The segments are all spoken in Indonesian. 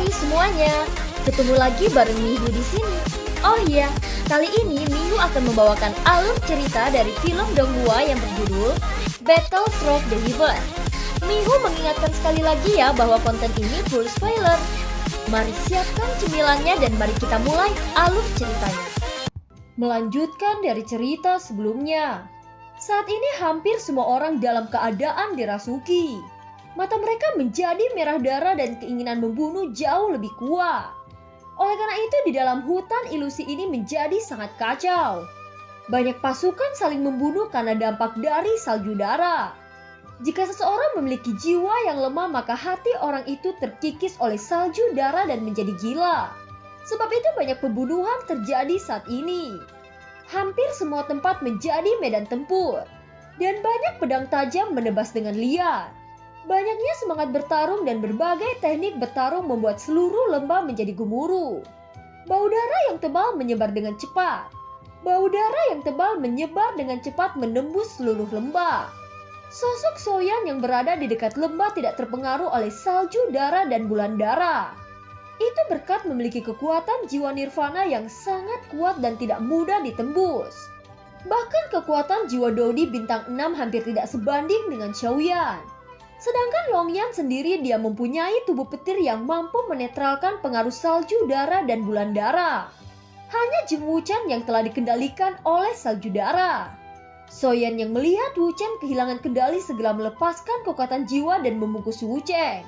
Hai semuanya, ketemu lagi bareng Mihu di sini. Oh iya, kali ini Mihu akan membawakan alur cerita dari film Donghua yang berjudul Battle Stroke the Heaven. Mihu mengingatkan sekali lagi ya bahwa konten ini full spoiler. Mari siapkan cemilannya dan mari kita mulai alur ceritanya. Melanjutkan dari cerita sebelumnya. Saat ini hampir semua orang dalam keadaan dirasuki. Mata mereka menjadi merah darah dan keinginan membunuh jauh lebih kuat. Oleh karena itu di dalam hutan ilusi ini menjadi sangat kacau. Banyak pasukan saling membunuh karena dampak dari salju darah. Jika seseorang memiliki jiwa yang lemah maka hati orang itu terkikis oleh salju darah dan menjadi gila. Sebab itu banyak pembunuhan terjadi saat ini. Hampir semua tempat menjadi medan tempur. Dan banyak pedang tajam menebas dengan liar. Banyaknya semangat bertarung dan berbagai teknik bertarung membuat seluruh lembah menjadi gemuruh. Bau darah yang tebal menyebar dengan cepat. Bau darah yang tebal menyebar dengan cepat menembus seluruh lembah. Sosok Soyan yang berada di dekat lembah tidak terpengaruh oleh salju darah dan bulan darah. Itu berkat memiliki kekuatan jiwa nirvana yang sangat kuat dan tidak mudah ditembus. Bahkan kekuatan jiwa Dodi bintang 6 hampir tidak sebanding dengan Xiaoyan. Sedangkan Longyan sendiri dia mempunyai tubuh petir yang mampu menetralkan pengaruh salju darah dan bulan darah. Hanya Jing Wuchen yang telah dikendalikan oleh salju darah. Soyan yang melihat Wuchen kehilangan kendali segera melepaskan kekuatan jiwa dan membungkus Wuchen.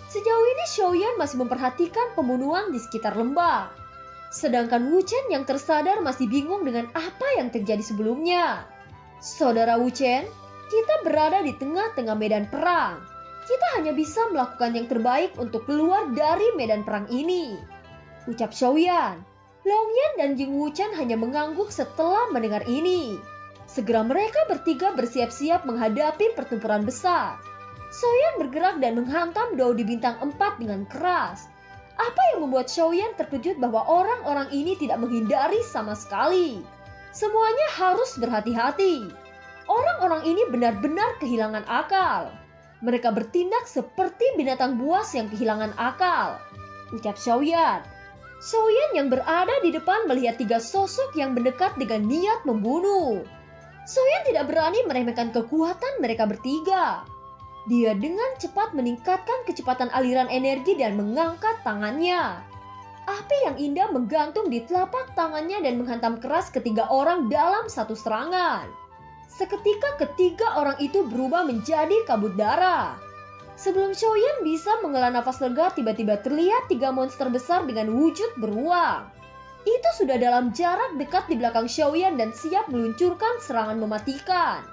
Sejauh ini Xiaoyan masih memperhatikan pembunuhan di sekitar lembah. Sedangkan Wuchen yang tersadar masih bingung dengan apa yang terjadi sebelumnya. Saudara Wuchen, kita berada di tengah-tengah medan perang. Kita hanya bisa melakukan yang terbaik untuk keluar dari medan perang ini, ucap Xiaoyan. Longyan dan Jing Wuchen hanya mengangguk setelah mendengar ini. Segera mereka bertiga bersiap-siap menghadapi pertempuran besar. Xiaoyan bergerak dan menghantam Dao di bintang 4 dengan keras. Apa yang membuat Xiaoyan terkejut bahwa orang-orang ini tidak menghindari sama sekali. Semuanya harus berhati-hati. Orang-orang ini benar-benar kehilangan akal. Mereka bertindak seperti binatang buas yang kehilangan akal, ucap Xiaoyan. Xiaoyan yang berada di depan melihat tiga sosok yang mendekat dengan niat membunuh. Xiaoyan tidak berani meremehkan kekuatan mereka bertiga. Dia dengan cepat meningkatkan kecepatan aliran energi dan mengangkat tangannya. Api yang indah menggantung di telapak tangannya dan menghantam keras ketiga orang dalam satu serangan. Seketika ketiga orang itu berubah menjadi kabut darah. Sebelum Xiaoyan bisa menghela nafas lega, tiba-tiba terlihat tiga monster besar dengan wujud beruang. Itu sudah dalam jarak dekat di belakang Xiaoyan dan siap meluncurkan serangan mematikan.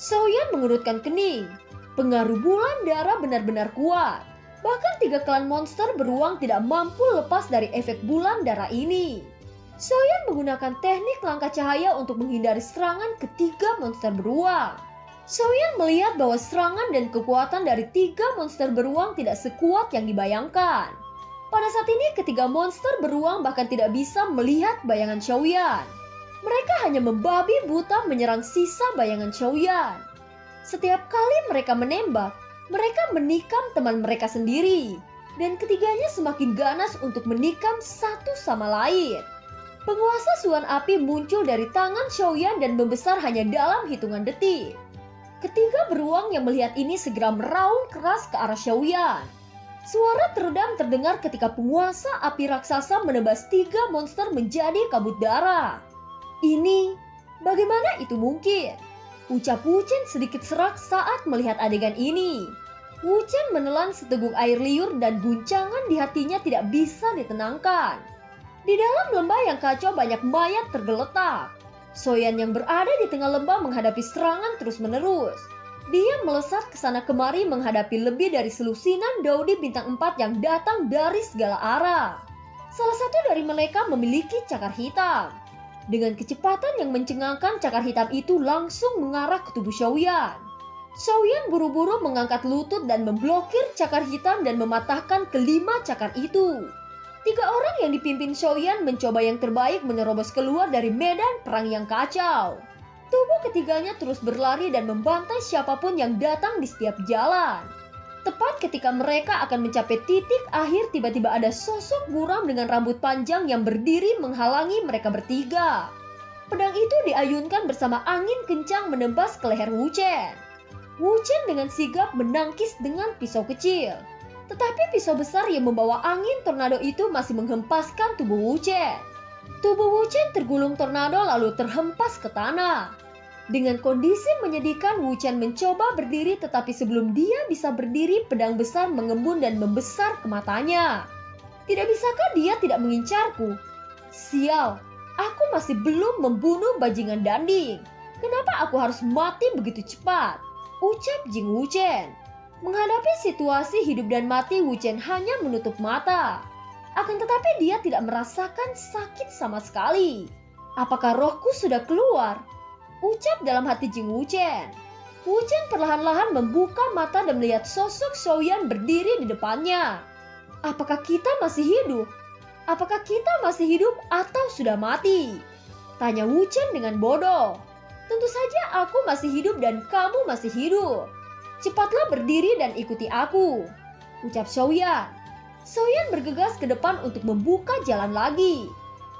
Xiaoyan mengerutkan kening. Pengaruh bulan darah benar-benar kuat. Bahkan tiga klan monster beruang tidak mampu lepas dari efek bulan darah ini. Xiaoyan menggunakan teknik langkah cahaya untuk menghindari serangan ketiga monster beruang. Xiaoyan melihat bahwa serangan dan kekuatan dari tiga monster beruang tidak sekuat yang dibayangkan. Pada saat ini ketiga monster beruang bahkan tidak bisa melihat bayangan Xiaoyan. Mereka hanya membabi buta menyerang sisa bayangan Xiaoyan. Setiap kali mereka menembak, mereka menikam teman mereka sendiri. Dan ketiganya semakin ganas untuk menikam satu sama lain. Penguasa Suan Api muncul dari tangan Xiaoyan dan membesar hanya dalam hitungan detik. Ketiga beruang yang melihat ini segera meraung keras ke arah Xiaoyan. Suara teredam terdengar ketika penguasa api raksasa menebas tiga monster menjadi kabut darah. Ini, bagaimana itu mungkin? Ucap Wuchen sedikit serak saat melihat adegan ini. Wuchen menelan seteguk air liur dan guncangan di hatinya tidak bisa ditenangkan. Di dalam lembah yang kacau banyak mayat tergeletak. Soyan yang berada di tengah lembah menghadapi serangan terus-menerus. Dia melesat ke sana kemari menghadapi lebih dari selusinan Daudi bintang 4 yang datang dari segala arah. Salah satu dari mereka memiliki cakar hitam. Dengan kecepatan yang mencengangkan, cakar hitam itu langsung mengarah ke tubuh Xiaoyan. Xiaoyan buru-buru mengangkat lutut dan memblokir cakar hitam dan mematahkan kelima cakar itu. Tiga orang yang dipimpin Xiaoyan mencoba yang terbaik menerobos keluar dari medan perang yang kacau. Tubuh ketiganya terus berlari dan membantai siapapun yang datang di setiap jalan. Tepat ketika mereka akan mencapai titik akhir, tiba-tiba ada sosok buram dengan rambut panjang yang berdiri menghalangi mereka bertiga. Pedang itu diayunkan bersama angin kencang menembas ke leher Wu Chen. Wu Chen dengan sigap menangkis dengan pisau kecil. Tetapi pisau besar yang membawa angin tornado itu masih menghempaskan tubuh Wu Chen. Tubuh Wu Chen tergulung tornado lalu terhempas ke tanah. Dengan kondisi menyedihkan, Wu Chen mencoba berdiri, tetapi sebelum dia bisa berdiri, pedang besar mengembun dan membesar ke matanya. Tidak bisakah dia tidak mengincarku? Sial, aku masih belum membunuh bajingan Danding. Kenapa aku harus mati begitu cepat? Ucap Jing Wu Chen. Menghadapi situasi hidup dan mati, Wu Chen hanya menutup mata. Akan tetapi dia tidak merasakan sakit sama sekali. Apakah rohku sudah keluar? Ucap dalam hati Jing Wu Chen. Wu Chen perlahan-lahan membuka mata dan melihat sosok Xiaoyan berdiri di depannya. Apakah kita masih hidup? Apakah kita masih hidup atau sudah mati? Tanya Wu Chen dengan bodoh. Tentu saja aku masih hidup dan kamu masih hidup. Cepatlah berdiri dan ikuti aku, ucap Xiaoyan. Xiaoyan bergegas ke depan untuk membuka jalan lagi.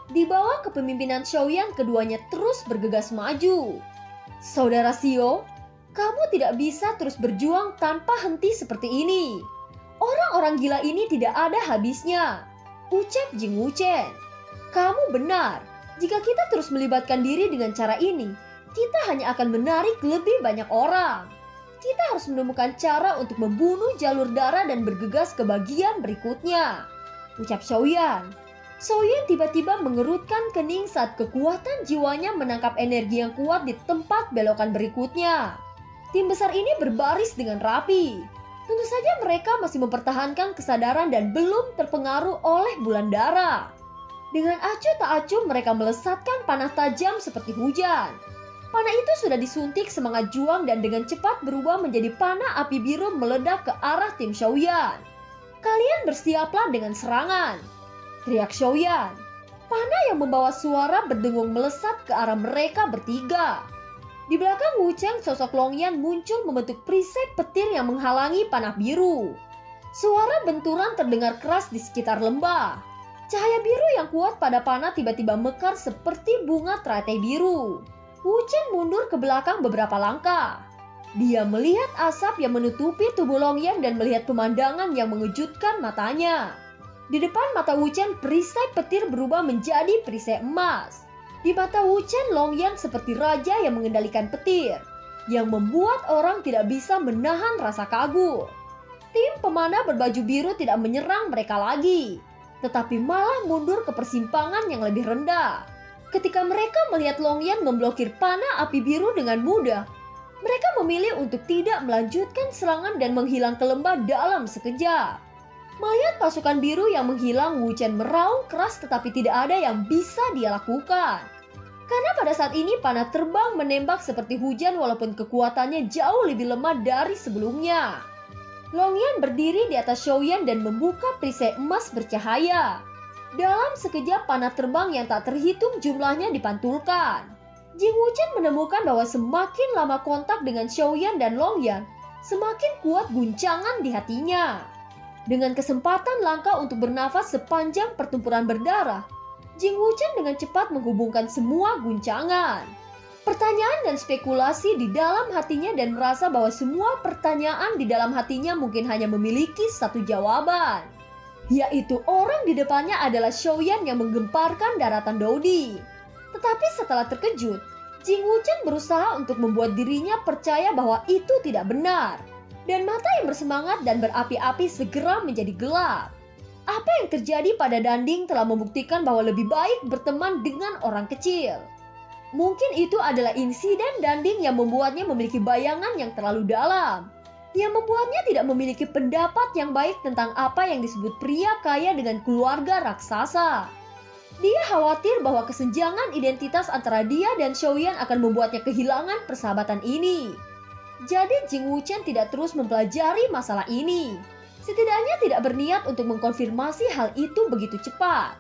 Di bawah kepemimpinan Xiaoyan, keduanya terus bergegas maju. Saudara Xiao, kamu tidak bisa terus berjuang tanpa henti seperti ini. Orang-orang gila ini tidak ada habisnya, ucap Jing Wu Chen. Kamu benar, jika kita terus melibatkan diri dengan cara ini, kita hanya akan menarik lebih banyak orang. Kita harus menemukan cara untuk membunuh jalur darah dan bergegas ke bagian berikutnya, ucap Xiaoyan. Xiaoyan tiba-tiba mengerutkan kening saat kekuatan jiwanya menangkap energi yang kuat di tempat belokan berikutnya. Tim besar ini berbaris dengan rapi. Tentu saja mereka masih mempertahankan kesadaran dan belum terpengaruh oleh bulan darah. Dengan acuh tak acuh mereka melesatkan panah tajam seperti hujan. Panah itu sudah disuntik semangat juang dan dengan cepat berubah menjadi panah api biru meledak ke arah tim Xiaoyan. Kalian bersiaplah dengan serangan, teriak Xiaoyan. Panah yang membawa suara berdengung melesat ke arah mereka bertiga. Di belakang Wu Chen, sosok Longyan muncul membentuk perisai petir yang menghalangi panah biru. Suara benturan terdengar keras di sekitar lembah. Cahaya biru yang kuat pada panah tiba-tiba mekar seperti bunga teratai biru. Wu Chen mundur ke belakang beberapa langkah. Dia melihat asap yang menutupi tubuh Longyan dan melihat pemandangan yang mengejutkan matanya. Di depan mata Wu Chen, perisai petir berubah menjadi perisai emas. Di mata Wu Chen, Longyan seperti raja yang mengendalikan petir, yang membuat orang tidak bisa menahan rasa kagum. Tim pemanah berbaju biru tidak menyerang mereka lagi, tetapi malah mundur ke persimpangan yang lebih rendah. Ketika mereka melihat Longyan memblokir panah api biru dengan mudah, mereka memilih untuk tidak melanjutkan serangan dan menghilang ke lembah dalam sekejap. Melihat pasukan biru yang menghilang, Wu Chen meraung keras tetapi tidak ada yang bisa dia lakukan. Karena pada saat ini panah terbang menembak seperti hujan walaupun kekuatannya jauh lebih lemah dari sebelumnya. Longyan berdiri di atas Xiaoyan dan membuka perisai emas bercahaya. Dalam sekejap panah terbang yang tak terhitung jumlahnya dipantulkan. Jing Wu Chen menemukan bahwa semakin lama kontak dengan Xiaoyan dan Longyan, semakin kuat guncangan di hatinya. Dengan kesempatan langka untuk bernafas sepanjang pertempuran berdarah, Jing Wu Chen dengan cepat menghubungkan semua guncangan. Pertanyaan dan spekulasi di dalam hatinya dan merasa bahwa semua pertanyaan di dalam hatinya mungkin hanya memiliki satu jawaban, yaitu orang di depannya adalah Xiaoyan yang menggemparkan daratan Dodi. Tetapi setelah terkejut, Jing Wu Chen berusaha untuk membuat dirinya percaya bahwa itu tidak benar. Dan mata yang bersemangat dan berapi-api segera menjadi gelap. Apa yang terjadi pada Danding telah membuktikan bahwa lebih baik berteman dengan orang kecil. Mungkin itu adalah insiden Danding yang membuatnya memiliki bayangan yang terlalu dalam, yang membuatnya tidak memiliki pendapat yang baik tentang apa yang disebut pria kaya dengan keluarga raksasa. Dia khawatir bahwa kesenjangan identitas antara dia dan Xiaoyan akan membuatnya kehilangan persahabatan ini. Jadi Jing Wu Chen tidak terus mempelajari masalah ini. Setidaknya tidak berniat untuk mengkonfirmasi hal itu begitu cepat.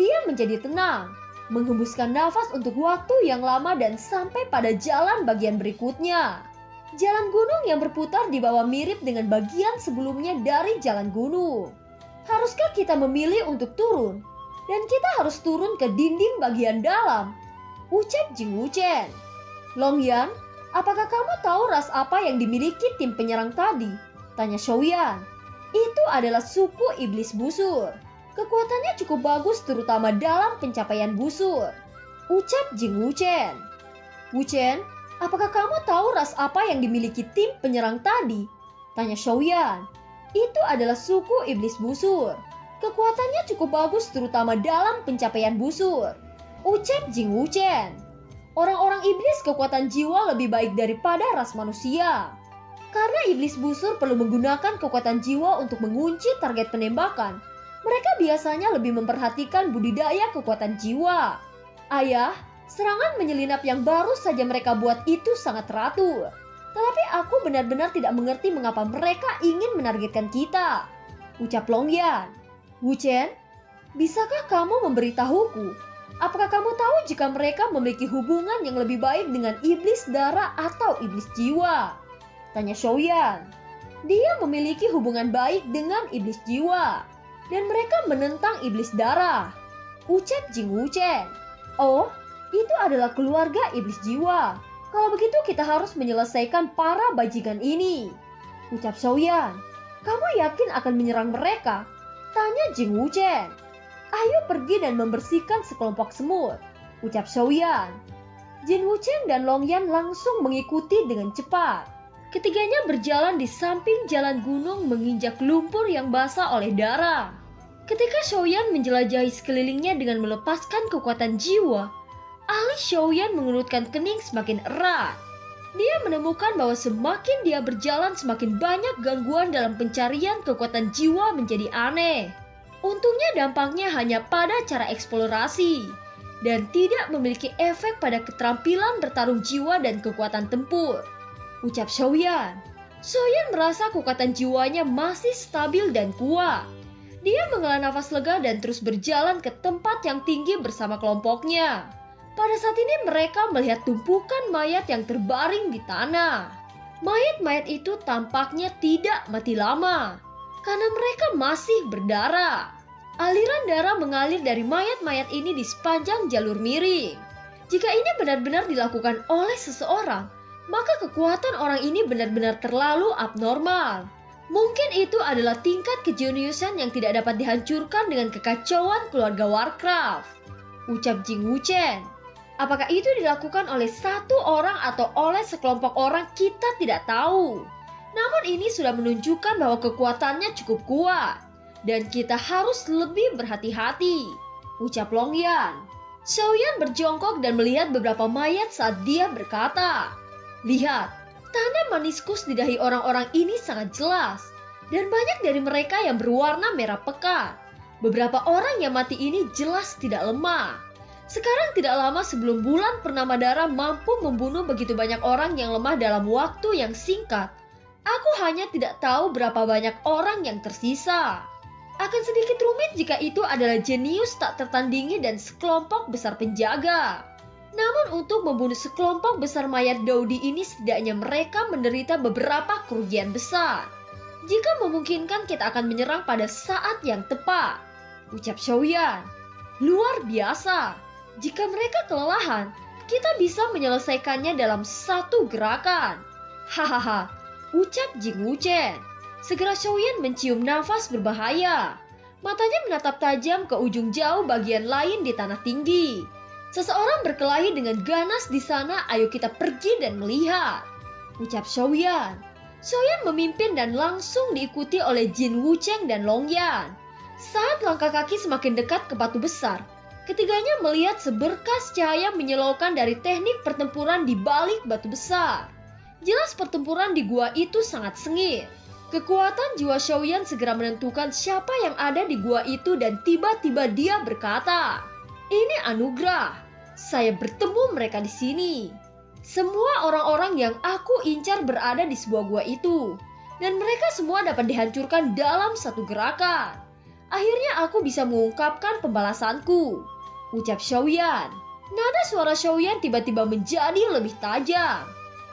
Dia menjadi tenang, menghembuskan nafas untuk waktu yang lama dan sampai pada jalan bagian berikutnya. Jalan gunung yang berputar di bawah mirip dengan bagian sebelumnya dari jalan gunung. Haruskah kita memilih untuk turun? Dan kita harus turun ke dinding bagian dalam, ucap Jing Wuchen. Longyan, apakah kamu tahu ras apa yang dimiliki tim penyerang tadi? Tanya Xiaoyan. Itu adalah suku iblis busur. Kekuatannya cukup bagus terutama dalam pencapaian busur, ucap Jing Wuchen. Wuchen, apakah kamu tahu ras apa yang dimiliki tim penyerang tadi? Tanya Xiaoyan. Itu adalah suku iblis busur. Kekuatannya cukup bagus terutama dalam pencapaian busur, ucap Jing Wuchen. Orang-orang iblis kekuatan jiwa lebih baik daripada ras manusia. Karena iblis busur perlu menggunakan kekuatan jiwa untuk mengunci target penembakan, mereka biasanya lebih memperhatikan budidaya kekuatan jiwa. Ayah, serangan menyelinap yang baru saja mereka buat itu sangat teratur. Tetapi aku benar-benar tidak mengerti mengapa mereka ingin menargetkan kita, ucap Longyan. Wuchen, bisakah kamu memberitahuku? Apakah kamu tahu jika mereka memiliki hubungan yang lebih baik dengan iblis darah atau iblis jiwa? Tanya Xiaoyan. Dia memiliki hubungan baik dengan iblis jiwa. Dan mereka menentang iblis darah, ucap Jing Wuchen. Oh, itu adalah keluarga iblis jiwa. Kalau begitu kita harus menyelesaikan para bajingan ini, ucap Xiaoyan. Kamu yakin akan menyerang mereka? Tanya Jing Wuchen. Ayo pergi dan membersihkan sekelompok semut, ucap Xiaoyan. Jin Wuchen dan Longyan langsung mengikuti dengan cepat. Ketiganya berjalan di samping jalan gunung menginjak lumpur yang basah oleh darah. Ketika Xiaoyan menjelajahi sekelilingnya dengan melepaskan kekuatan jiwa, alis Xiaoyan mengerutkan kening semakin erat. Dia menemukan bahwa semakin dia berjalan semakin banyak gangguan dalam pencarian kekuatan jiwa menjadi aneh. Untungnya dampaknya hanya pada cara eksplorasi dan tidak memiliki efek pada keterampilan bertarung jiwa dan kekuatan tempur, ucap Xiaoyan. Xiaoyan merasa kekuatan jiwanya masih stabil dan kuat. Dia menghela nafas lega dan terus berjalan ke tempat yang tinggi bersama kelompoknya. Pada saat ini mereka melihat tumpukan mayat yang terbaring di tanah. Mayat-mayat itu tampaknya tidak mati lama, karena mereka masih berdarah. Aliran darah mengalir dari mayat-mayat ini di sepanjang jalur miring. Jika ini benar-benar dilakukan oleh seseorang, maka kekuatan orang ini benar-benar terlalu abnormal. Mungkin itu adalah tingkat kejeniusan yang tidak dapat dihancurkan dengan kekacauan keluarga Warcraft, ucap Jing Wuchen. Apakah itu dilakukan oleh satu orang atau oleh sekelompok orang kita tidak tahu. Namun ini sudah menunjukkan bahwa kekuatannya cukup kuat dan kita harus lebih berhati-hati, ucap Longyan. Xiaoyan berjongkok dan melihat beberapa mayat saat dia berkata, lihat, tanda meniskus di dahi orang-orang ini sangat jelas dan banyak dari mereka yang berwarna merah pekat. Beberapa orang yang mati ini jelas tidak lemah. Sekarang tidak lama sebelum bulan purnama darah mampu membunuh begitu banyak orang yang lemah dalam waktu yang singkat. Aku hanya tidak tahu berapa banyak orang yang tersisa. Akan sedikit rumit jika itu adalah jenius tak tertandingi dan sekelompok besar penjaga. Namun untuk membunuh sekelompok besar mayat Daudi ini setidaknya mereka menderita beberapa kerugian besar. Jika memungkinkan kita akan menyerang pada saat yang tepat, ucap Xiaoyan. Luar biasa. Jika mereka kelelahan, kita bisa menyelesaikannya dalam satu gerakan. Hahaha, ucap Jing Wuchen. Segera Xiaoyan mencium nafas berbahaya. Matanya menatap tajam ke ujung jauh bagian lain di tanah tinggi. Seseorang berkelahi dengan ganas di sana, ayo kita pergi dan melihat, ucap Xiaoyan. Xiaoyan memimpin dan langsung diikuti oleh Jin Wuchen dan Longyan. Saat langkah kaki semakin dekat ke batu besar, ketiganya melihat seberkas cahaya menyilaukan dari teknik pertempuran di balik batu besar. Jelas pertempuran di gua itu sangat sengit. Kekuatan jiwa Xiaoyan segera menentukan siapa yang ada di gua itu dan tiba-tiba dia berkata, ini anugerah. Saya bertemu mereka di sini. Semua orang-orang yang aku incar berada di sebuah gua itu, dan mereka semua dapat dihancurkan dalam satu gerakan. Akhirnya aku bisa mengungkapkan pembalasanku, ucap Xiaoyan. Nada suara Xiaoyan tiba-tiba menjadi lebih tajam.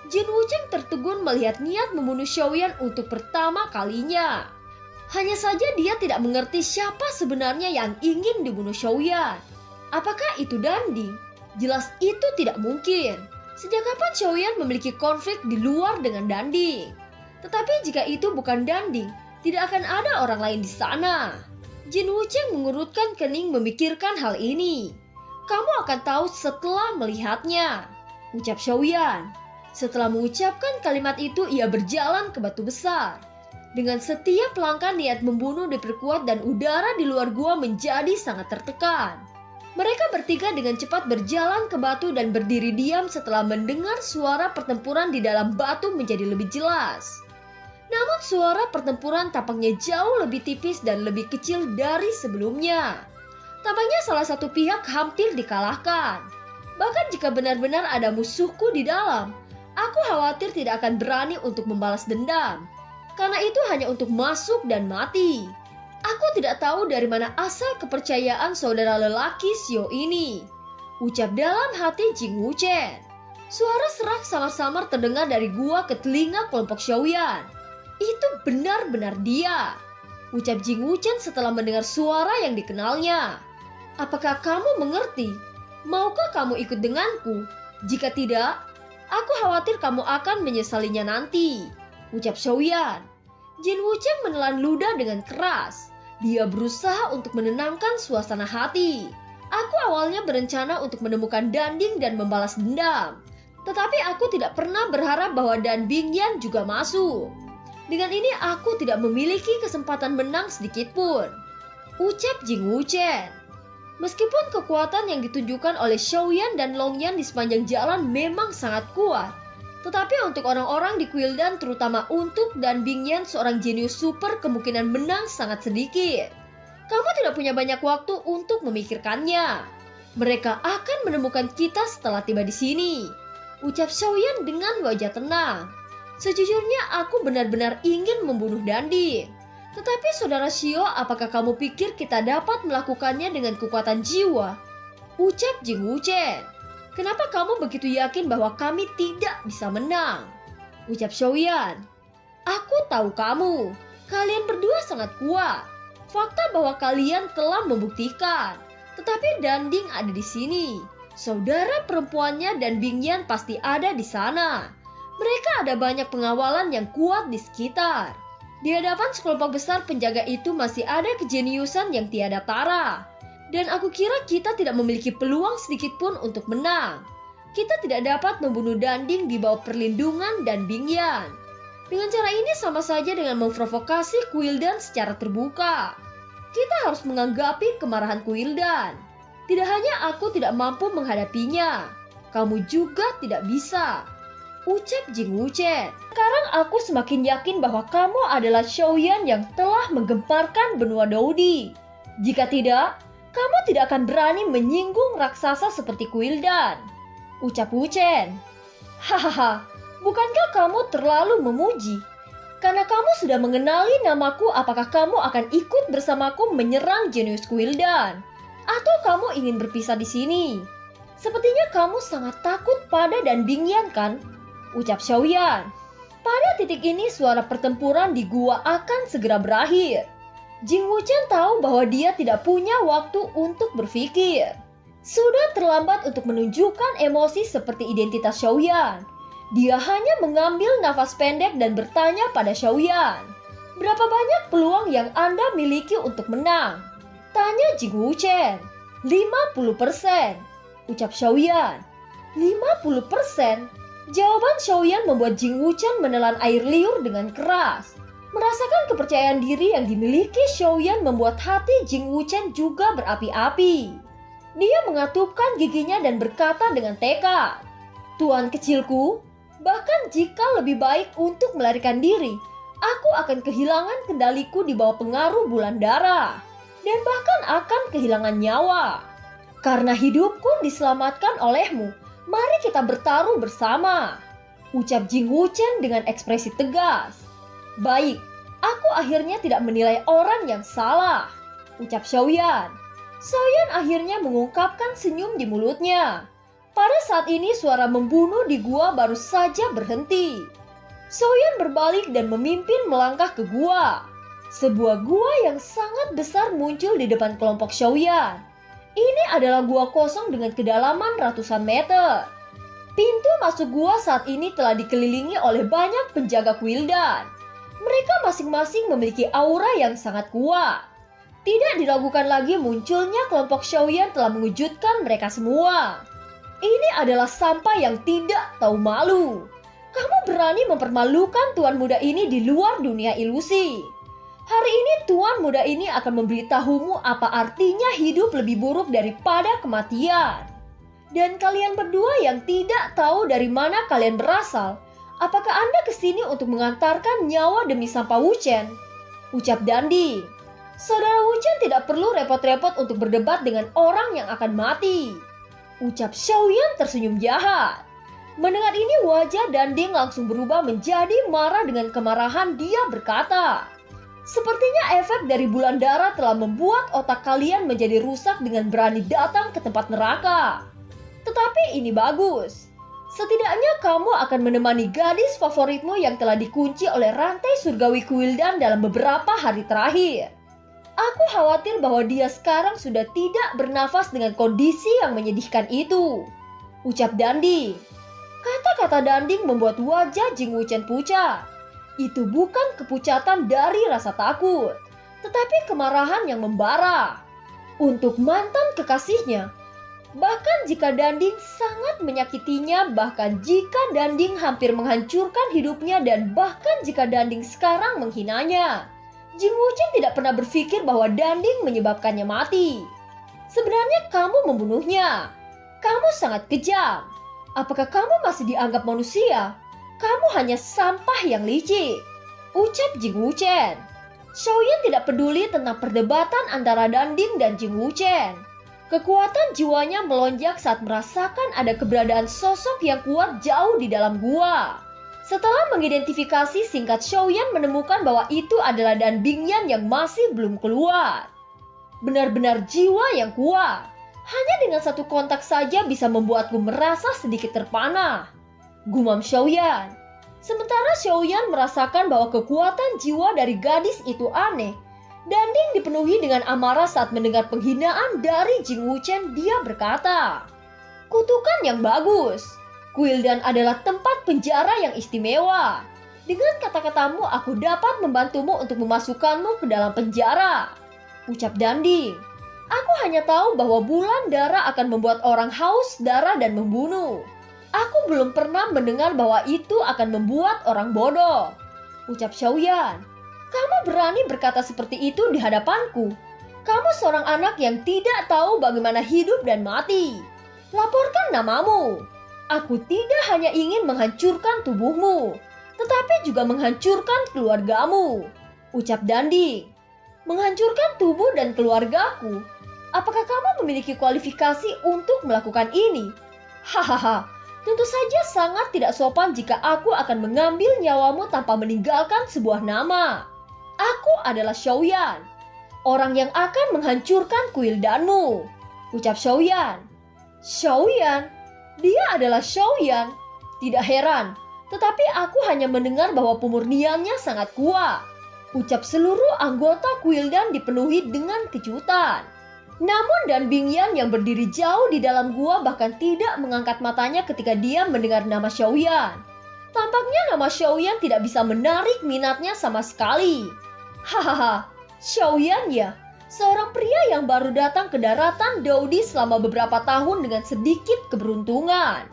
Jin Wucheng tertegun melihat niat membunuh Xiaoyan untuk pertama kalinya. Hanya saja dia tidak mengerti siapa sebenarnya yang ingin dibunuh Xiaoyan. Apakah itu Danding? Jelas itu tidak mungkin. Sejak kapan Xiaoyan memiliki konflik di luar dengan Danding? Tetapi jika itu bukan Danding, tidak akan ada orang lain di sana. Jin Wucheng mengurutkan kening memikirkan hal ini. Kamu akan tahu setelah melihatnya, ucap Xiaoyan. Setelah mengucapkan kalimat itu, ia berjalan ke batu besar. Dengan setiap langkah niat membunuh diperkuat dan udara di luar gua menjadi sangat tertekan. Mereka bertiga dengan cepat berjalan ke batu dan berdiri diam setelah mendengar suara pertempuran di dalam batu menjadi lebih jelas. Namun suara pertempuran tampaknya jauh lebih tipis dan lebih kecil dari sebelumnya. Tampaknya salah satu pihak hampir dikalahkan. Bahkan jika benar-benar ada musuhku di dalam, aku khawatir tidak akan berani untuk membalas dendam. Karena itu hanya untuk masuk dan mati. Aku tidak tahu dari mana asal kepercayaan saudara lelaki Xiao ini, ucap dalam hati Jin Wucheng. Suara serak samar-samar terdengar dari gua ke telinga kelompok Xiaoyan. Itu benar-benar dia, ucap Jin Wucheng setelah mendengar suara yang dikenalnya. Apakah kamu mengerti? Maukah kamu ikut denganku? Jika tidak, aku khawatir kamu akan menyesalinya nanti, ucap Xiaoyan. Jin Wucheng menelan ludah dengan keras. Dia berusaha untuk menenangkan suasana hati. Aku awalnya berencana untuk menemukan Danding dan membalas dendam. Tetapi aku tidak pernah berharap bahwa Dan Bingyan juga masuk. Dengan ini aku tidak memiliki kesempatan menang sedikit pun, ucap Jin Wucheng. Meskipun kekuatan yang ditunjukkan oleh Xiaoyan dan Longyan di sepanjang jalan memang sangat kuat, tetapi untuk orang-orang di Kuildan, terutama untuk Dan Bingyan, seorang jenius super, kemungkinan menang sangat sedikit. Kamu tidak punya banyak waktu untuk memikirkannya. Mereka akan menemukan kita setelah tiba di sini, ucap Xiaoyan dengan wajah tenang. Sejujurnya aku benar-benar ingin membunuh Danding. Tetapi saudara Xiao, apakah kamu pikir kita dapat melakukannya dengan kekuatan jiwa? Ucap Jin Wucheng. Kenapa kamu begitu yakin bahwa kami tidak bisa menang? Ucap Xiaoyan. Aku tahu kamu. Kalian berdua sangat kuat. Fakta bahwa kalian telah membuktikan. Tetapi Danding ada di sini. Saudara perempuannya dan Bingyan pasti ada di sana. Mereka ada banyak pengawalan yang kuat di sekitar. Di hadapan sekelompok besar penjaga itu masih ada kejeniusan yang tiada tara. Dan aku kira kita tidak memiliki peluang sedikit pun untuk menang. Kita tidak dapat membunuh Danding di bawah perlindungan Dan Bingyan. Dengan cara ini sama saja dengan memprovokasi Kuildan secara terbuka. Kita harus menganggapi kemarahan Kuildan. Tidak hanya aku tidak mampu menghadapinya, kamu juga tidak bisa, ucap Jin Wucheng. Sekarang aku semakin yakin bahwa kamu adalah Xiaoyan yang telah menggemparkan benua Daudi. Jika tidak, kamu tidak akan berani menyinggung raksasa seperti Kuildan, ucap Wucheng. Hahaha, bukankah kamu terlalu memuji? Karena kamu sudah mengenali namaku, apakah kamu akan ikut bersamaku menyerang jenius Kuildan? Atau kamu ingin berpisah di sini? Sepertinya kamu sangat takut pada Dan Bingyan, kan? Ucap Xiaoyan. Pada titik ini suara pertempuran di gua akan segera berakhir. Jin Wucheng tahu bahwa dia tidak punya waktu untuk berpikir. Sudah terlambat untuk menunjukkan emosi seperti identitas Xiaoyan. Dia hanya mengambil nafas pendek dan bertanya pada Xiaoyan. Berapa banyak peluang yang Anda miliki untuk menang? Tanya Jin Wucheng. 50%, ucap Xiaoyan. 50%? Jawaban Xiaoyan membuat Jin Wucheng menelan air liur dengan keras. Merasakan kepercayaan diri yang dimiliki Xiaoyan membuat hati Jin Wucheng juga berapi-api. Dia mengatupkan giginya dan berkata dengan tekad, "Tuan kecilku, bahkan jika lebih baik untuk melarikan diri, aku akan kehilangan kendaliku di bawah pengaruh bulan darah, dan bahkan akan kehilangan nyawa. Karena hidupku diselamatkan olehmu, mari kita bertaruh bersama," ucap Jin Wucheng dengan ekspresi tegas. "Baik, aku akhirnya tidak menilai orang yang salah," ucap Xiaoyan. Xiaoyan akhirnya mengungkapkan senyum di mulutnya. Pada saat ini suara membunuh di gua baru saja berhenti. Xiaoyan berbalik dan memimpin melangkah ke gua. Sebuah gua yang sangat besar muncul di depan kelompok Xiaoyan. Ini adalah gua kosong dengan kedalaman ratusan meter. Pintu masuk gua saat ini telah dikelilingi oleh banyak penjaga Kuildan. Mereka masing-masing memiliki aura yang sangat kuat. Tidak diragukan lagi munculnya kelompok Xiaoyan telah mengejutkan mereka semua. Ini adalah sampah yang tidak tahu malu. Kamu berani mempermalukan tuan muda ini di luar dunia ilusi. Hari ini tuan muda ini akan memberitahumu apa artinya hidup lebih buruk daripada kematian. Dan kalian berdua yang tidak tahu dari mana kalian berasal, apakah Anda kesini untuk mengantarkan nyawa demi sampah Wuchen? Ucap Dandi. Saudara Wuchen tidak perlu repot-repot untuk berdebat dengan orang yang akan mati. Ucap Xiaoyan tersenyum jahat. Mendengar ini wajah Danding langsung berubah menjadi marah. Dengan kemarahan dia berkata, sepertinya efek dari bulan darah telah membuat otak kalian menjadi rusak dengan berani datang ke tempat neraka. Tetapi ini bagus. Setidaknya kamu akan menemani gadis favoritmu yang telah dikunci oleh rantai surgawi Kuildan dalam beberapa hari terakhir. Aku khawatir bahwa dia sekarang sudah tidak bernafas dengan kondisi yang menyedihkan itu. Ucap Dandi. Kata-kata Danding membuat wajah Jing Wuchen pucat. Itu bukan kepucatan dari rasa takut, tetapi kemarahan yang membara. Untuk mantan kekasihnya, bahkan jika Danding sangat menyakitinya, bahkan jika Danding hampir menghancurkan hidupnya, dan bahkan jika Danding sekarang menghinanya, Jing Wuchen tidak pernah berpikir bahwa Danding menyebabkannya mati. Sebenarnya kamu membunuhnya. Kamu sangat kejam. Apakah kamu masih dianggap manusia? Kamu hanya sampah yang licik. Ucap Jing Wuchen. Xiaoyan tidak peduli tentang perdebatan antara Danding dan Jing Wuchen. Kekuatan jiwanya melonjak saat merasakan ada keberadaan sosok yang kuat jauh di dalam gua. Setelah mengidentifikasi singkat, Xiaoyan menemukan bahwa itu adalah Dan Bingyan yang masih belum keluar. Benar-benar jiwa yang kuat. Hanya dengan satu kontak saja bisa membuatku merasa sedikit terpana. Gumam Xiaoyan. Sementara Xiaoyan merasakan bahwa kekuatan jiwa dari gadis itu aneh. Danding dipenuhi dengan amarah saat mendengar penghinaan dari Jing Wuchen. Dia berkata, kutukan yang bagus. Kuildan adalah tempat penjara yang istimewa. Dengan kata-katamu aku dapat membantumu untuk memasukkanmu ke dalam penjara. Ucap Danding. Aku hanya tahu bahwa bulan darah akan membuat orang haus darah dan membunuh. Aku belum pernah mendengar bahwa itu akan membuat orang bodoh. Ucap Xiaoyan. Kamu berani berkata seperti itu di hadapanku. Kamu seorang anak yang tidak tahu bagaimana hidup dan mati. Laporkan namamu. Aku tidak hanya ingin menghancurkan tubuhmu, tetapi juga menghancurkan keluargamu. Ucap Dandi. Menghancurkan tubuh dan keluargaku? Apakah kamu memiliki kualifikasi untuk melakukan ini? Hahaha, tentu saja sangat tidak sopan jika aku akan mengambil nyawamu tanpa meninggalkan sebuah nama. Aku adalah Xiaoyan, orang yang akan menghancurkan Kuildanmu. Ucap Xiaoyan. Xiaoyan? Dia adalah Xiaoyan. Tidak heran, tetapi aku hanya mendengar bahwa pemurniannya sangat kuat. Ucap seluruh anggota Kuildan dipenuhi dengan kejutan. Namun Dan Bingyan yang berdiri jauh di dalam gua bahkan tidak mengangkat matanya ketika dia mendengar nama Xiaoyan. Tampaknya nama Xiaoyan tidak bisa menarik minatnya sama sekali. Hahaha, Xiaoyan ya, seorang pria yang baru datang ke daratan Daudi selama beberapa tahun dengan sedikit keberuntungan.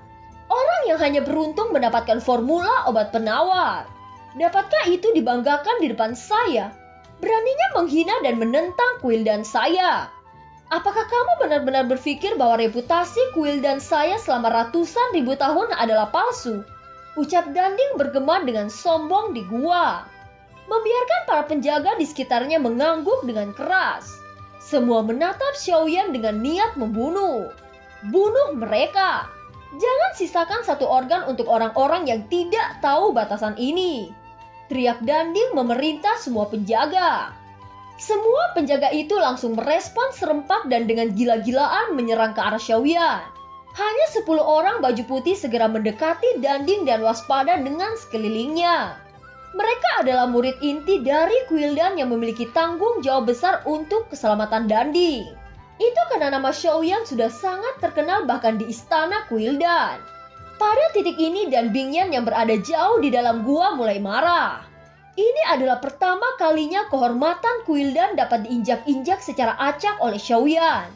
Orang yang hanya beruntung mendapatkan formula obat penawar. Dapatkah itu dibanggakan di depan saya? Beraninya menghina dan menentang Kuildan saya. Apakah kamu benar-benar berpikir bahwa reputasi Kuildan saya selama ratusan ribu tahun adalah palsu? Ucap Danding bergema dengan sombong di gua. Membiarkan para penjaga di sekitarnya mengangguk dengan keras. Semua menatap Xiaoyan dengan niat membunuh. Bunuh mereka. Jangan sisakan satu organ untuk orang-orang yang tidak tahu batasan ini. Teriak Danding memerintah semua penjaga. Semua penjaga itu langsung merespons serempak dan dengan gila-gilaan menyerang ke arah Xiaoyan. Hanya 10 orang baju putih segera mendekati Danding dan waspada dengan sekelilingnya. Mereka adalah murid inti dari Quildan yang memiliki tanggung jawab besar untuk keselamatan Danding. Itu karena nama Xiaoyan sudah sangat terkenal bahkan di istana Quildan. Pada titik ini dan Bingyan yang berada jauh di dalam gua mulai marah. Ini adalah pertama kalinya kehormatan Quildan dapat diinjak-injak secara acak oleh Xiaoyan.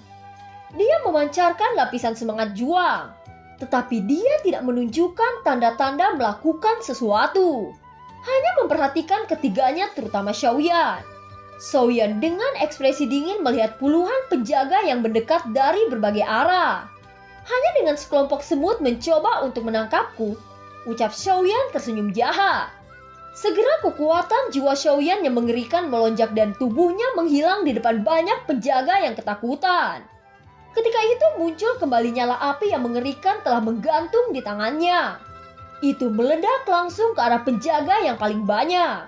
Dia memancarkan lapisan semangat juang, tetapi dia tidak menunjukkan tanda-tanda melakukan sesuatu. Hanya memperhatikan ketiganya terutama Xiaoyan. Xiaoyan dengan ekspresi dingin melihat puluhan penjaga yang mendekat dari berbagai arah. Hanya dengan sekelompok semut mencoba untuk menangkapku, ucap Xiaoyan tersenyum jahat. Segera kekuatan jiwa Xiaoyan yang mengerikan melonjak dan tubuhnya menghilang di depan banyak penjaga yang ketakutan. Ketika itu muncul kembali nyala api yang mengerikan telah menggantung di tangannya. Itu meledak langsung ke arah penjaga yang paling banyak.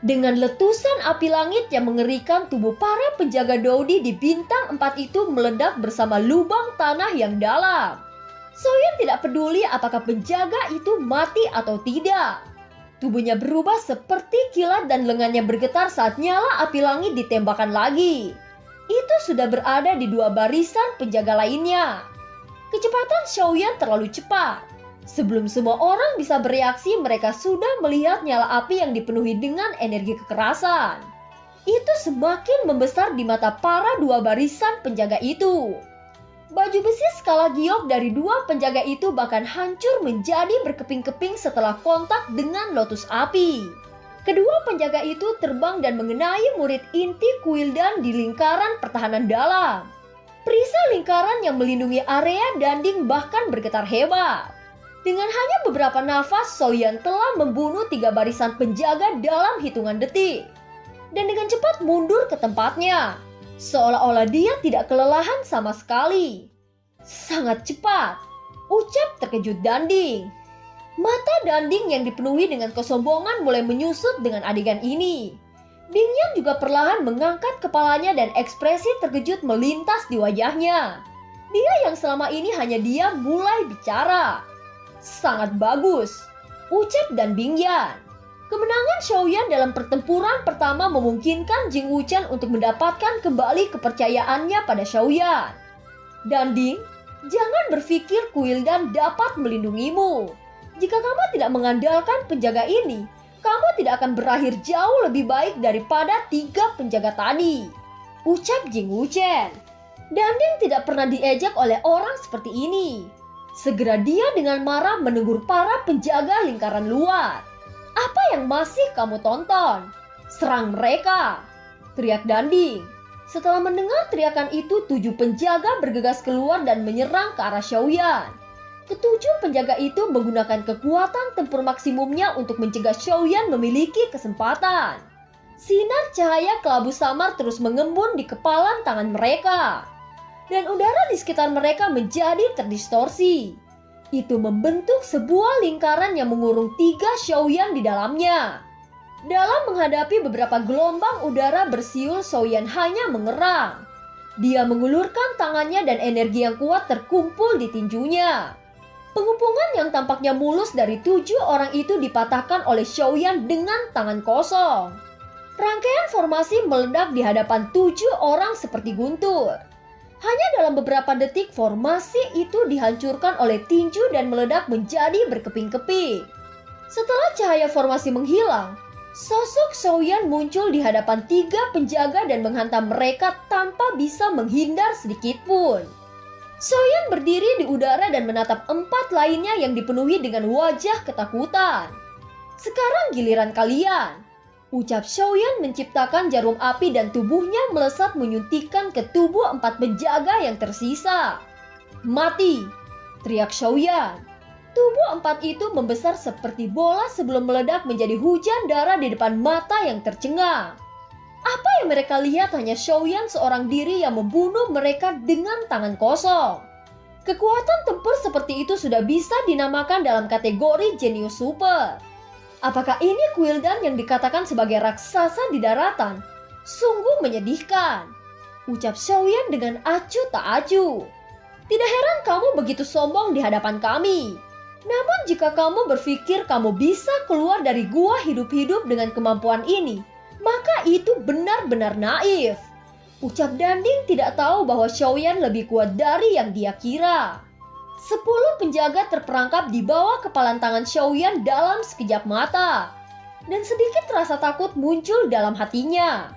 Dengan letusan api langit yang mengerikan, tubuh para penjaga Dodi di bintang 4 itu meledak bersama lubang tanah yang dalam. Xiaoyan tidak peduli apakah penjaga itu mati atau tidak. Tubuhnya berubah seperti kilat dan lengannya bergetar saat nyala api langit ditembakkan lagi. Itu sudah berada di 2 barisan penjaga lainnya. Kecepatan Xiaoyan terlalu cepat. Sebelum semua orang bisa bereaksi, mereka sudah melihat nyala api yang dipenuhi dengan energi kekerasan. Itu semakin membesar di mata para 2 barisan penjaga itu. Baju besi skala giok dari 2 penjaga itu bahkan hancur menjadi berkeping-keping setelah kontak dengan lotus api. Kedua penjaga itu terbang dan mengenai murid inti Quildan di lingkaran pertahanan dalam. Perisai lingkaran yang melindungi area Danding bahkan bergetar hebat. Dengan hanya beberapa nafas, Xiaoyan telah membunuh 3 barisan penjaga dalam hitungan detik. Dan dengan cepat mundur ke tempatnya, seolah-olah dia tidak kelelahan sama sekali. Sangat cepat, ucap terkejut Danding. Mata Danding yang dipenuhi dengan kesombongan mulai menyusut dengan adegan ini. Bingyan juga perlahan mengangkat kepalanya dan ekspresi terkejut melintas di wajahnya. Dia yang selama ini hanya diam mulai bicara. Sangat bagus, ucap dan Bingyan. Kemenangan Xiaoyan dalam pertempuran pertama memungkinkan Jing Wuchen untuk mendapatkan kembali kepercayaannya pada Xiaoyan. Danding, jangan berpikir Quildan dapat melindungimu. Jika kamu tidak mengandalkan penjaga ini, kamu tidak akan berakhir jauh lebih baik daripada 3 penjaga tadi, ucap Jing Wuchen. Danding tidak pernah diejek oleh orang seperti ini. Segera dia dengan marah menegur para penjaga lingkaran luar. Apa yang masih kamu tonton? Serang mereka, teriak Danding. Setelah mendengar teriakan itu, 7 penjaga bergegas keluar dan menyerang ke arah Xiaoyan. Ketujuh penjaga itu menggunakan kekuatan tempur maksimumnya untuk mencegah Xiaoyan memiliki kesempatan. Sinar cahaya kelabu samar terus mengembun di kepalan tangan mereka. Dan udara di sekitar mereka menjadi terdistorsi. Itu membentuk sebuah lingkaran yang mengurung 3 Xiaoyan di dalamnya. Dalam menghadapi beberapa gelombang udara bersiul, Xiaoyan hanya mengerang. Dia mengulurkan tangannya dan energi yang kuat terkumpul di tinjunya. Pengepungan yang tampaknya mulus dari 7 orang itu dipatahkan oleh Xiaoyan dengan tangan kosong. Rangkaian formasi meledak di hadapan 7 orang seperti guntur. Hanya dalam beberapa detik formasi itu dihancurkan oleh tinju dan meledak menjadi berkeping-keping. Setelah cahaya formasi menghilang, sosok Xiaoyan muncul di hadapan 3 penjaga dan menghantam mereka tanpa bisa menghindar sedikit pun. Xiaoyan berdiri di udara dan menatap 4 lainnya yang dipenuhi dengan wajah ketakutan. Sekarang giliran kalian, ucap Xiaoyan menciptakan jarum api dan tubuhnya melesat menyuntikkan ke tubuh 4 penjaga yang tersisa. Mati, teriak Xiaoyan. Tubuh 4 itu membesar seperti bola sebelum meledak menjadi hujan darah di depan mata yang tercengang. Apa yang mereka lihat hanya Xiaoyan seorang diri yang membunuh mereka dengan tangan kosong. Kekuatan tempur seperti itu sudah bisa dinamakan dalam kategori jenius super. Apakah ini Quildan yang dikatakan sebagai raksasa di daratan? Sungguh menyedihkan, ucap Xiaoyan dengan acuh tak acuh. Tidak heran kamu begitu sombong di hadapan kami. Namun jika kamu berpikir kamu bisa keluar dari gua hidup-hidup dengan kemampuan ini, maka itu benar-benar naif. Ucap Danding tidak tahu bahwa Xiaoyan lebih kuat dari yang dia kira. 10 penjaga terperangkap di bawah kepalan tangan Xiaoyan dalam sekejap mata. Dan sedikit rasa takut muncul dalam hatinya.